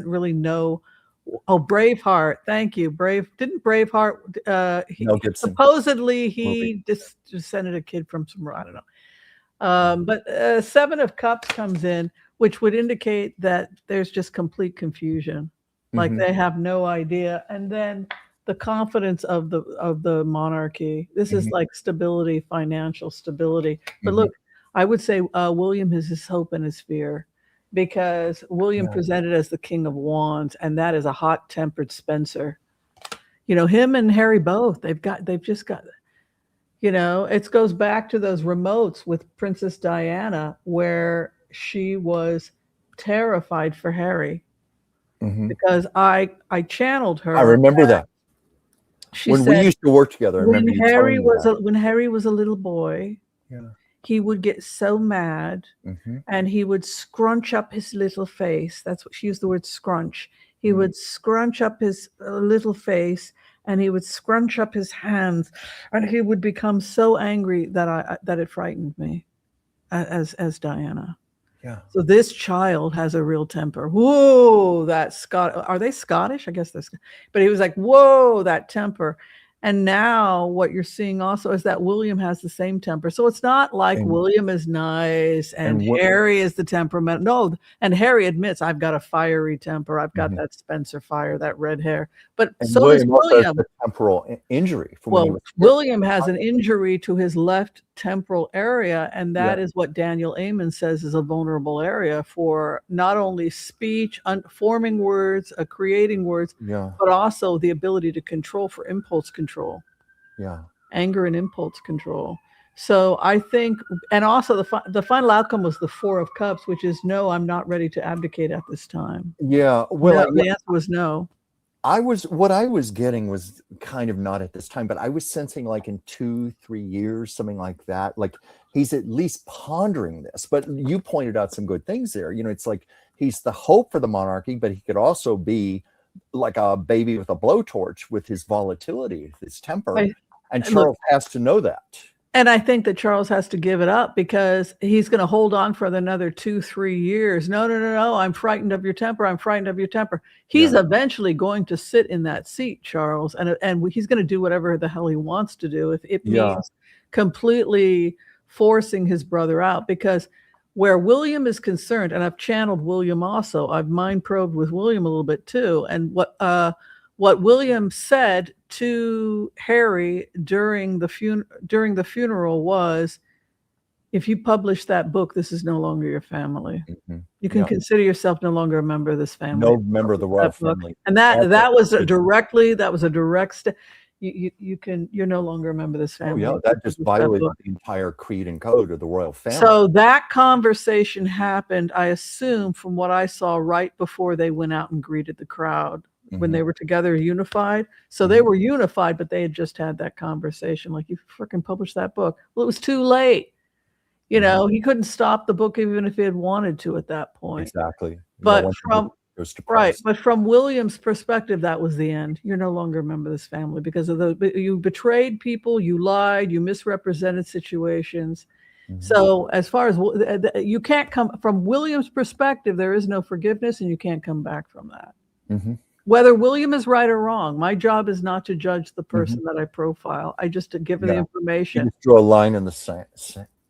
really know. Oh, Braveheart. Thank you. Didn't Braveheart? Supposedly he descended a kid from some, I don't know. But Seven of Cups comes in, which would indicate that there's just complete confusion. Like they have no idea. And then the confidence of the monarchy. This is like stability, financial stability. But look, I would say William is his hope and his fear, because William presented as the King of Wands, and that is a hot-tempered Spencer. Him and Harry both. They've just got. It goes back to those remotes with Princess Diana, where she was terrified for Harry, because I channeled her. I remember that. When we used to work together. When Harry was a little boy, he would get so mad, and he would scrunch up his little face. That's what she used the word scrunch. He would scrunch up his little face, and he would scrunch up his hands, and he would become so angry that it frightened me, as Diana. Yeah. So this child has a real temper. Whoa, are they Scottish? I guess that's. But he was like, whoa, that temper, And now what you're seeing also is that William has the same temper. So it's not like William is nice and Harry is the temperament. No, and Harry admits, I've got a fiery temper. I've got that Spencer fire, that red hair. But so does William. A temporal injury. Well, William has an injury to his left temporal area, and that is what Daniel Amen says is a vulnerable area for not only speech, forming words, creating words, but also the ability to control for impulse control. Anger and impulse control. So I think, and also the final outcome was the 4 of Cups, which is no, I'm not ready to abdicate at this time. Yeah. Well, the answer was no. What I was getting was kind of not at this time, but I was sensing like in 2-3 years, something like that. Like he's at least pondering this. But you pointed out some good things there. You know, it's like he's the hope for the monarchy, but he could also be like a baby with a blowtorch with his volatility, his temper. And Charles has to know that. And I think that Charles has to give it up because he's going to hold on for another 2-3 years. No. I'm frightened of your temper. I'm frightened of your temper. He's eventually going to sit in that seat, Charles, and he's going to do whatever the hell he wants to do if it means completely forcing his brother out. Because where William is concerned, and I've channeled William also, I've mind probed with William a little bit too, and what William said to Harry during the funeral was, if you publish that book, this is no longer your family. You can consider yourself no longer a member of this family. No member of the royal family. And that was a direct step. You're no longer a member of this family. Oh, yeah, that just violated the entire creed and code of the royal family. So that conversation happened, I assume, from what I saw right before they went out and greeted the crowd. When they were together unified. So they were unified, but they had just had that conversation. Like, you freaking published that book. Well, it was too late. You know, he couldn't stop the book even if he had wanted to at that point. Exactly. But but from William's perspective, that was the end. You're no longer a member of this family because of you betrayed people, you lied, you misrepresented situations. So as far as you can't come from William's perspective, there is no forgiveness and you can't come back from that. Whether William is right or wrong, my job is not to judge the person that I profile. I just to give her the information. You just draw a line in the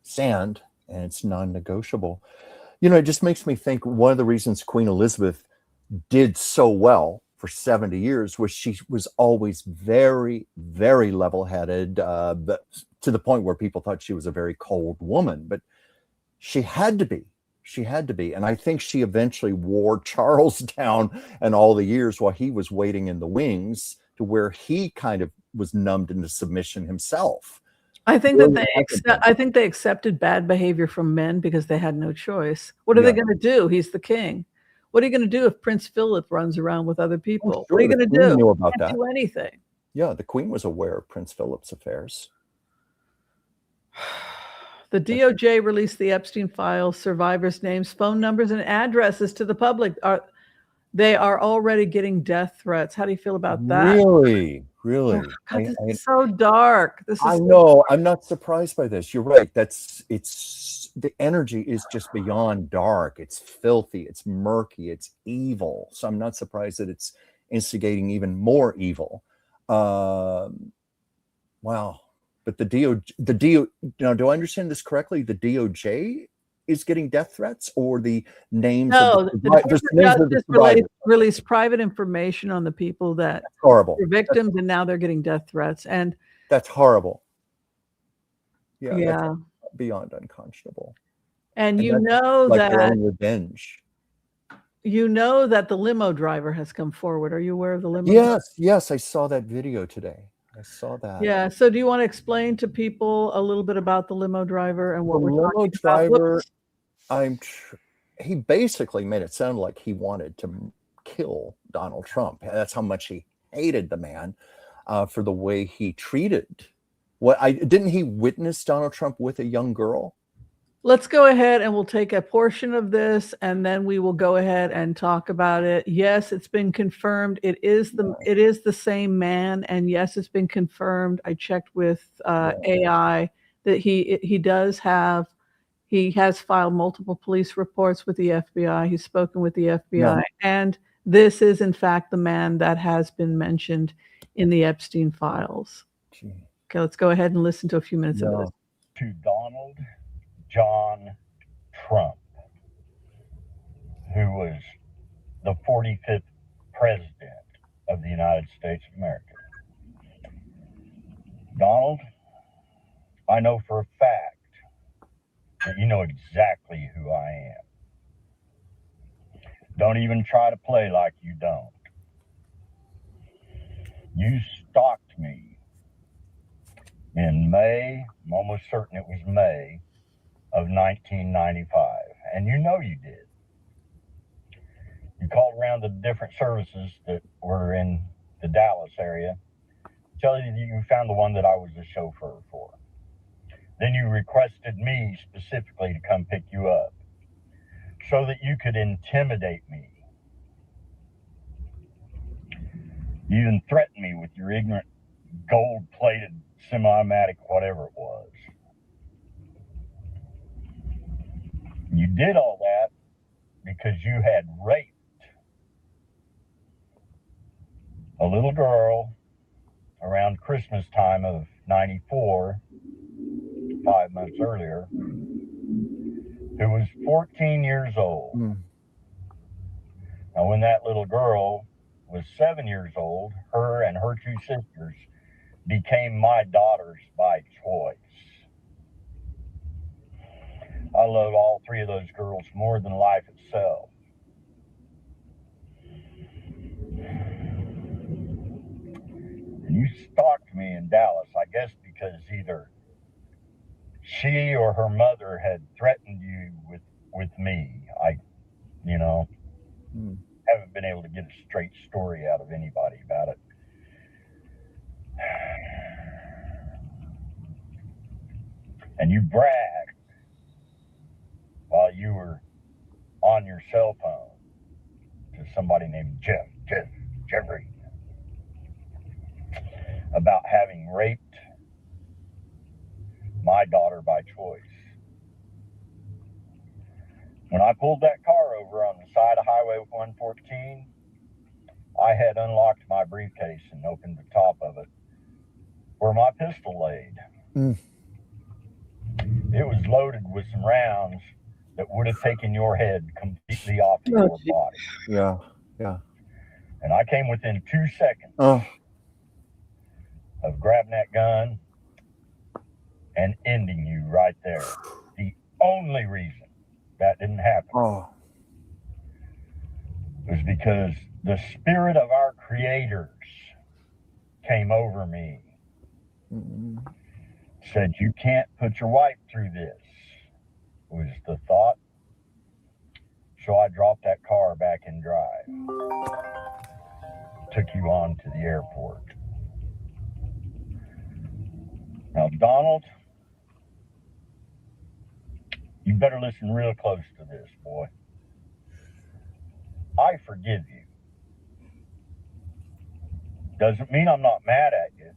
sand, and it's non-negotiable. You know, it just makes me think one of the reasons Queen Elizabeth did so well for 70 years was she was always very, very level-headed, to the point where people thought she was a very cold woman. But she had to be. She had to be. And I think she eventually wore Charles down and all the years while he was waiting in the wings to where he kind of was numbed into submission himself. I think that they accepted bad behavior from men because they had no choice. What are they going to do? He's the king. What are you going to do if Prince Philip runs around with other people? What are you going to do? Knew about that. Do anything. Yeah, the Queen was aware of Prince Philip's affairs. The DOJ released the Epstein files, survivors' names, phone numbers, and addresses to the public. They are already getting death threats. How do you feel about that? Really? Oh, God, this is so dark. I know. I'm not surprised by this. You're right. The energy is just beyond dark. It's filthy. It's murky. It's evil. So I'm not surprised that it's instigating even more evil. Wow. But the DOJ, now, do I understand this correctly? The DOJ is getting death threats, or the names? No, the released private information on the people that were victims, and now they're getting death threats. And that's horrible. Yeah. That's beyond unconscionable. And you know that their own revenge. You know that the limo driver has come forward. Are you aware of the limo? Yes, I saw that video today. I saw that. Yeah. So do you want to explain to people a little bit about the limo driver and what we're talking about? He basically made it sound like he wanted to kill Donald Trump. That's how much he hated the man for the way he treated. Didn't he witness Donald Trump with a young girl? Let's go ahead and we'll take a portion of this and then we will go ahead and talk about it. Yes, it's been confirmed. It is the same man, and yes, it's been confirmed. I checked with AI that he has filed multiple police reports with the FBI. He's spoken with the FBI, and this is in fact the man that has been mentioned in the Epstein files. Gee. Okay, let's go ahead and listen to a few minutes of this. To Donald John Trump, who was the 45th president of the United States of America. Donald, I know for a fact that you know exactly who I am. Don't even try to play like you don't. You stalked me in May, I'm almost certain it was May of 1995, and you know you did. You called around the different services that were in the Dallas area, tell you that you found the one that I was the chauffeur for. Then you requested me specifically to come pick you up so that you could intimidate me. You even threatened me with your ignorant gold-plated semi-automatic, whatever it was. You did all that because you had raped a little girl around Christmas time of 94, 5 months earlier, who was 14 years old. Now, when that little girl was 7 years old, her and her two sisters became my daughters by choice. I love all three of those girls more than life itself. And you stalked me in Dallas, I guess because either she or her mother had threatened you with me. Haven't been able to get a straight story out of anybody about it. And you bragged while you were on your cell phone to somebody named Jeffrey, about having raped my daughter by choice. When I pulled that car over on the side of Highway 114, I had unlocked my briefcase and opened the top of it where my pistol laid. It was loaded with some rounds that would have taken your head completely off of your body. Yeah. And I came within 2 seconds of grabbing that gun and ending you right there. The only reason that didn't happen was because the spirit of our creators came over me. Said, you can't put your wife through this, was the thought. So I dropped that car back in drive. Took you on to the airport. Now, Donald, you better listen real close to this, boy. I forgive you. Doesn't mean I'm not mad at you.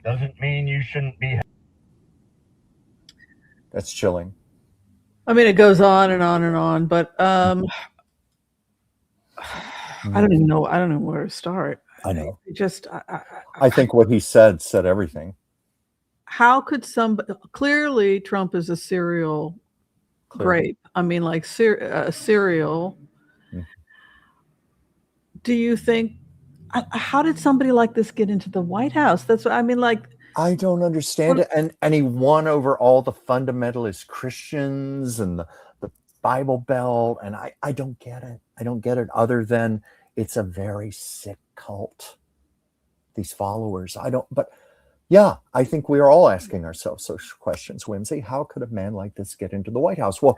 Doesn't mean you shouldn't be. That's chilling. I mean, it goes on and on and on, but I don't even know. I don't know where to start. I know. I think what he said everything. How could somebody? Clearly, Trump is a serial grape. I mean, like serial. Do you think? How did somebody like this get into the White House? That's what I mean. Like, I don't understand it. And he won over all the fundamentalist Christians and the Bible Belt. And I don't get it. I don't get it other than it's a very sick cult. These followers. But yeah, I think we are all asking ourselves those questions, Whimsy. How could a man like this get into the White House? Well,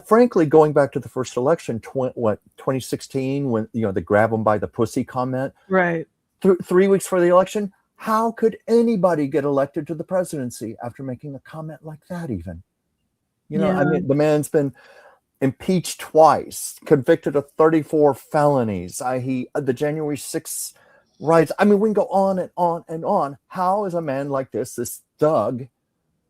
frankly, going back to the first election, 2016, when, they grab him by the pussy comment. Right. 3 weeks for the election. How could anybody get elected to the presidency after making a comment like that even? I mean, the man's been impeached twice, convicted of 34 felonies. The January 6th riots. I mean, we can go on and on and on. How is a man like this thug,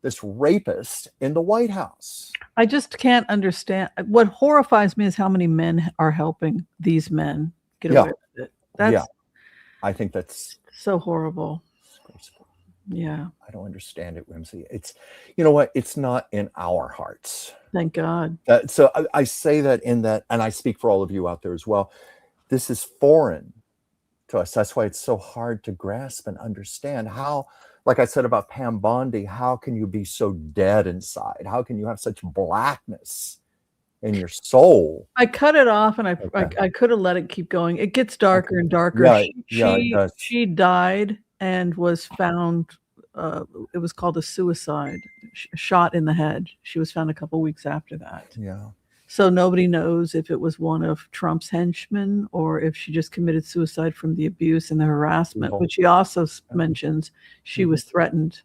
this rapist in the White House? I just can't understand. What horrifies me is how many men are helping these men get away with it. I think that's so horrible. Disgraceful. Yeah. I don't understand it, Whimsy. It's, you know what? It's not in our hearts. Thank God. So I say that in that, and I speak for all of you out there as well. This is foreign to us. That's why it's so hard to grasp and understand how, like I said about Pam Bondi, how can you be so dead inside? How can you have such blackness in your soul? I cut it off, and I could have let it keep going. It gets darker and darker. Yeah, she died and was found. It was called a suicide, shot in the head. She was found a couple weeks after that. Yeah. So nobody knows if it was one of Trump's henchmen or if she just committed suicide from the abuse and the harassment, which he also mentions she was threatened.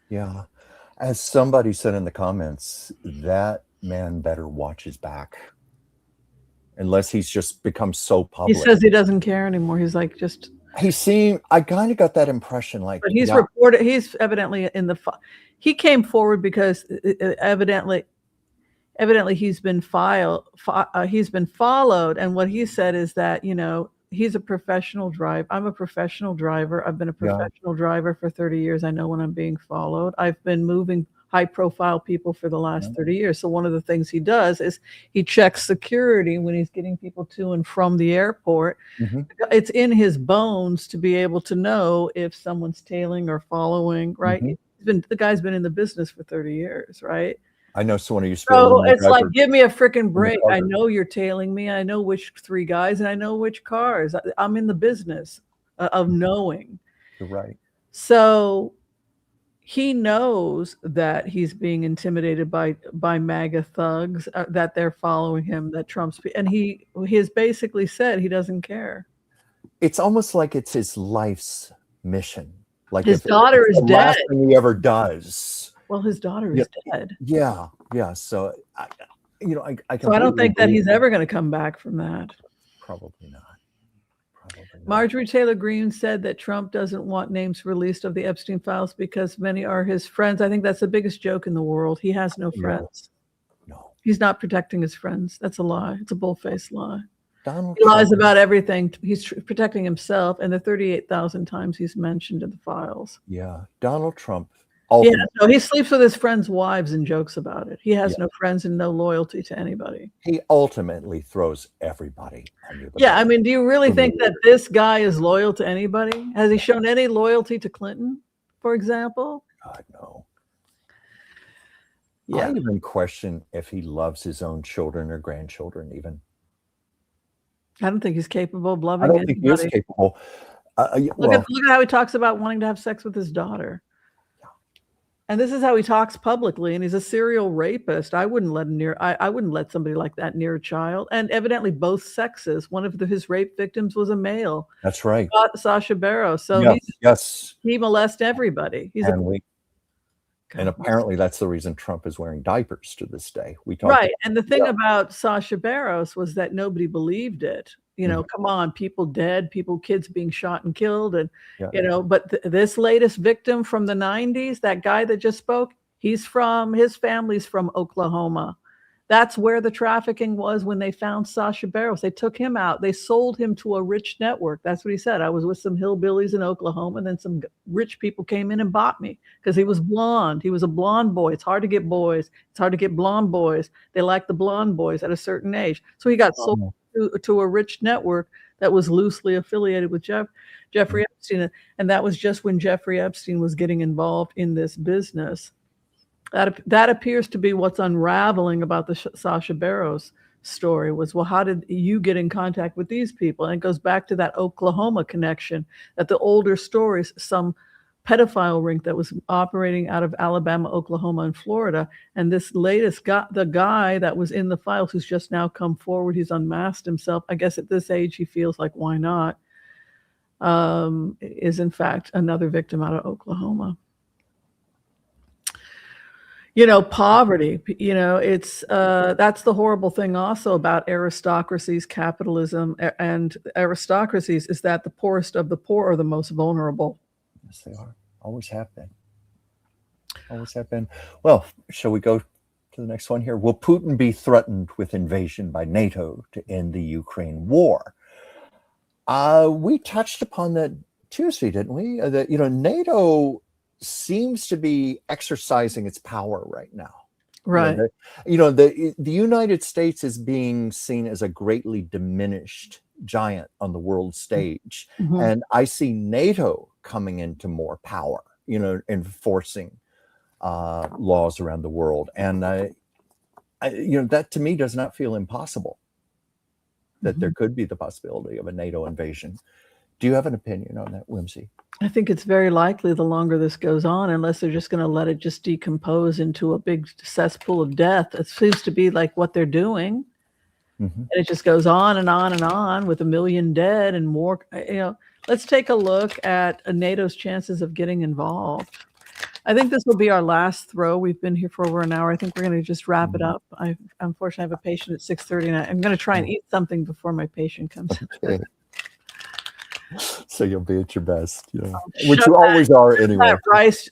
Yeah. As somebody said in the comments, that man better watch his back. Unless he's just become so public. He says he doesn't care anymore. He's like, just... I kind of got that impression, like... But he's reported, he's evidently in the... He came forward because evidently he's been followed, and what he said is that, you know, he's a professional driver. I'm a professional driver. I've been a professional driver for 30 years. I know when I'm being followed. I've been moving high profile people for the last 30 years. So one of the things he does is he checks security when he's getting people to and from the airport. It's in his bones to be able to know if someone's tailing or following, right? The guy's been in the business for 30 years, right? I know someone who used to be so it's like, give me a freaking break. I know you're tailing me. I know which 3 guys and I know which cars. I'm in the business of knowing. You're right. So he knows that he's being intimidated by MAGA thugs, that they're following him, that Trump's, and he has basically said he doesn't care. It's almost like it's his life's mission. Like his daughter is dead. Last thing he ever does. Well, his daughter is dead. Yeah. So I don't think that he's ever going to come back from that. Probably not. Marjorie Taylor Greene said that Trump doesn't want names released of the Epstein files because many are his friends. I think that's the biggest joke in the world. He has no friends. No. He's not protecting his friends. That's a lie. It's a bull-faced lie. He lies about everything. He's protecting himself and the 38,000 times he's mentioned in the files. Yeah. Donald Trump. He sleeps with his friends' wives and jokes about it. He has no friends and no loyalty to anybody. He ultimately throws everybody under the bus. I mean, do you really think that this guy is loyal to anybody? Has he shown any loyalty to Clinton, for example? God, no. Yeah. I even question if he loves his own children or grandchildren even. I don't think he's capable of loving anybody. I don't anybody. think he is capable. Look at how he talks about wanting to have sex with his daughter. And this is how he talks publicly, and he's a serial rapist. I wouldn't let somebody like that near a child. And evidently both sexes. One of his rape victims was a male. That's right. Sasha Barrow. So he molests everybody. And apparently that's the reason Trump is wearing diapers to this day. And the thing about Sasha Barrows was that nobody believed it. You know, come on, people dead, kids being shot and killed. And, but this latest victim from the 90s, that guy that just spoke, his family's from Oklahoma. That's where the trafficking was when they found Sasha Barrows. They took him out. They sold him to a rich network. That's what he said. I was with some hillbillies in Oklahoma, and then some rich people came in and bought me because he was blonde. He was a blonde boy. It's hard to get boys. It's hard to get blonde boys. They like the blonde boys at a certain age. So he got sold to a rich network that was loosely affiliated with Jeffrey Epstein. And that was just when Jeffrey Epstein was getting involved in this business. That appears to be what's unraveling about the Sasha Barrows story was, well, how did you get in contact with these people? And it goes back to that Oklahoma connection, that the older stories, some pedophile ring that was operating out of Alabama, Oklahoma, and Florida. And this latest the guy that was in the files, who's just now come forward, he's unmasked himself. I guess at this age, he feels like, why not? Is in fact another victim out of Oklahoma. Poverty, it's that's the horrible thing also about aristocracies, capitalism, and aristocracies is that the poorest of the poor are the most vulnerable. Yes, they are. Always have been. Always have been. Well, shall we go to the next one here? Will Putin be threatened with invasion by NATO to end the Ukraine war? We touched upon that Tuesday, didn't we? That NATO seems to be exercising its power right now. Right. The United States is being seen as a greatly diminished giant on the world stage, and I see NATO coming into more power, enforcing laws around the world, and that to me does not feel impossible. That there could be the possibility of a NATO invasion. Do you have an opinion on that, Whimsy? I think it's very likely the longer this goes on, unless they're just going to let it just decompose into a big cesspool of death. It seems to be like what they're doing. And it just goes on and on and on with 1 million dead and more. Let's take a look at NATO's chances of getting involved. I think this will be our last throw. We've been here for over an hour. I think we're going to just wrap it up. I unfortunately have a patient at 6:30, and I'm going to try and eat something before my patient comes. Okay. So you'll be at your best, which you always are anyway. Rice,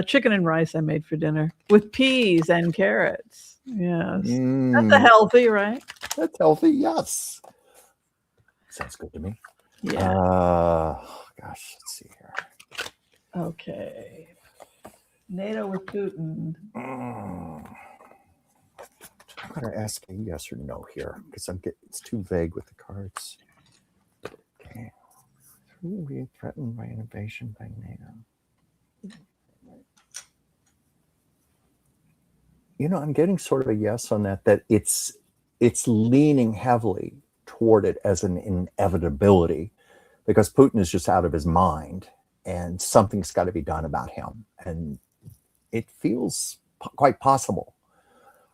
chicken and rice I made for dinner with peas and carrots. Yes, that's a healthy, right? That's healthy. Yes, sounds good to me. Yeah. Gosh, let's see here. Okay. NATO with Putin. I'm going to ask a yes or no here because it's too vague with the cards. Okay. Who are we threatened by invasion by NATO? I'm getting sort of a yes on that it's leaning heavily toward it as an inevitability because Putin is just out of his mind and something's got to be done about him. And it feels quite possible.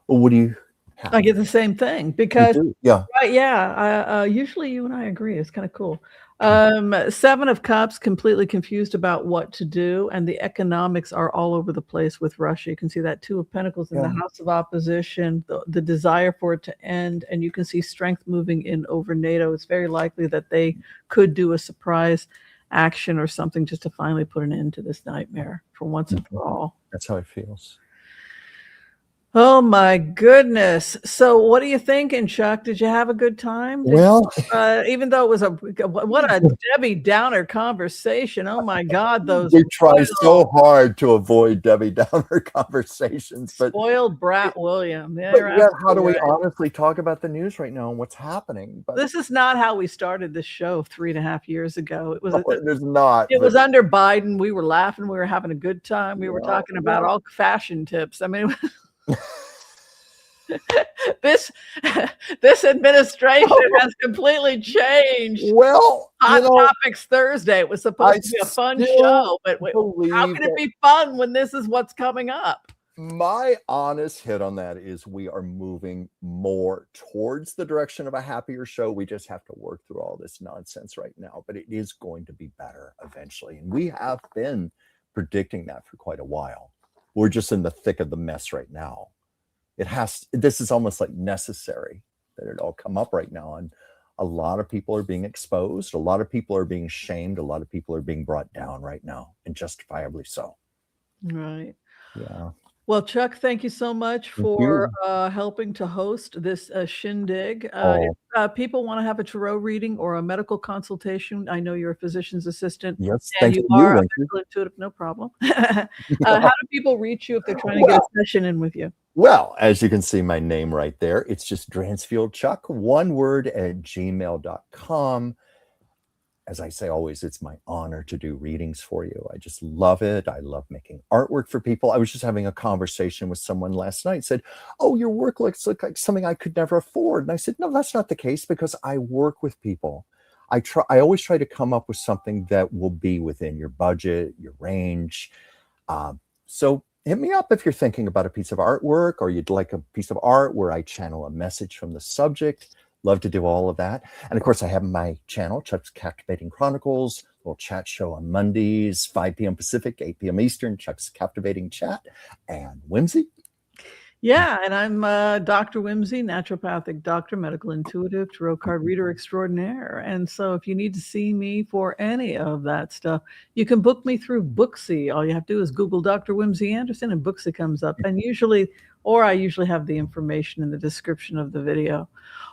What do you have? I get the same thing because, yeah. Right, yeah. Usually you and I agree. It's kind of cool. 7 of Cups, completely confused about what to do, and the economics are all over the place with Russia. You can see that 2 of Pentacles in the House of Opposition, the desire for it to end, and you can see strength moving in over NATO. It's very likely that they could do a surprise action or something just to finally put an end to this nightmare for once and for all. That's how it feels. Oh my goodness. So what are you thinking, Chuck? Did you have a good time? Even though it was what a Debbie Downer conversation. Oh my God, we try so hard to avoid Debbie Downer conversations, but spoiled brat William. How do we honestly talk about the news right now and what's happening? But this is not how we started this show 3.5 years ago. It was It was under Biden. We were laughing, we were having a good time. We were talking about all fashion tips. I mean, this administration has completely changed. Well, Hot Topics Thursday. It was supposed to be a fun show, but how can it be fun when this is what's coming up? My honest hit on that is we are moving more towards the direction of a happier show. We just have to work through all this nonsense right now, but it is going to be better eventually. And we have been predicting that for quite a while. We're just in the thick of the mess right now. This is almost like necessary that it all come up right now. And a lot of people are being exposed. A lot of people are being shamed. A lot of people are being brought down right now, and justifiably so. Right. Yeah. Well, Chuck, thank you so much for helping to host this shindig. If people want to have a tarot reading or a medical consultation, I know you're a physician's assistant. Yes, and you are a medical intuitive, no problem. How do people reach you if they're trying to get a session in with you? Well, as you can see my name right there, it's just Dransfield Chuck, one word, at gmail.com. As I say always, it's my honor to do readings for you. I just love it. I love making artwork for people. I was just having a conversation with someone last night, said, "Oh, your work looks like something I could never afford." And I said, "No, that's not the case, because I work with people. I always try to come up with something that will be within your budget, your range. So hit me up if you're thinking about a piece of artwork, or you'd like a piece of art where I channel a message from the subject. Love to do all of that. And of course, I have my channel, Chuck's Captivating Chronicles, little chat show on Mondays, 5 p.m. Pacific, 8 p.m. Eastern, Chuck's Captivating Chat. And Whimsy? Yeah, and I'm Dr. Whimsy, naturopathic doctor, medical intuitive, tarot card reader extraordinaire. And so if you need to see me for any of that stuff, you can book me through Booksy. All you have to do is Google Dr. Whimsy Anderson and Booksy comes up. And I usually have the information in the description of the video.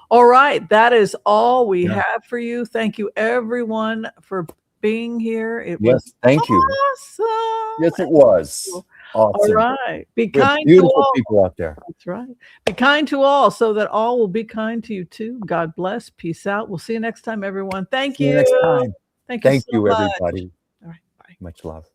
All right, that is all we have for you. Thank you, everyone, for being here. It Yes, was thank you. awesome. Yes, it was. All Awesome. right. Be We have kind to beautiful all. people out there. That's right. Be kind to all so that all will be kind to you too. God bless. Peace out. We'll see you next time, everyone. Thank See you you. next time. Thank you Thank so you, much. everybody. All right. Bye. Much love.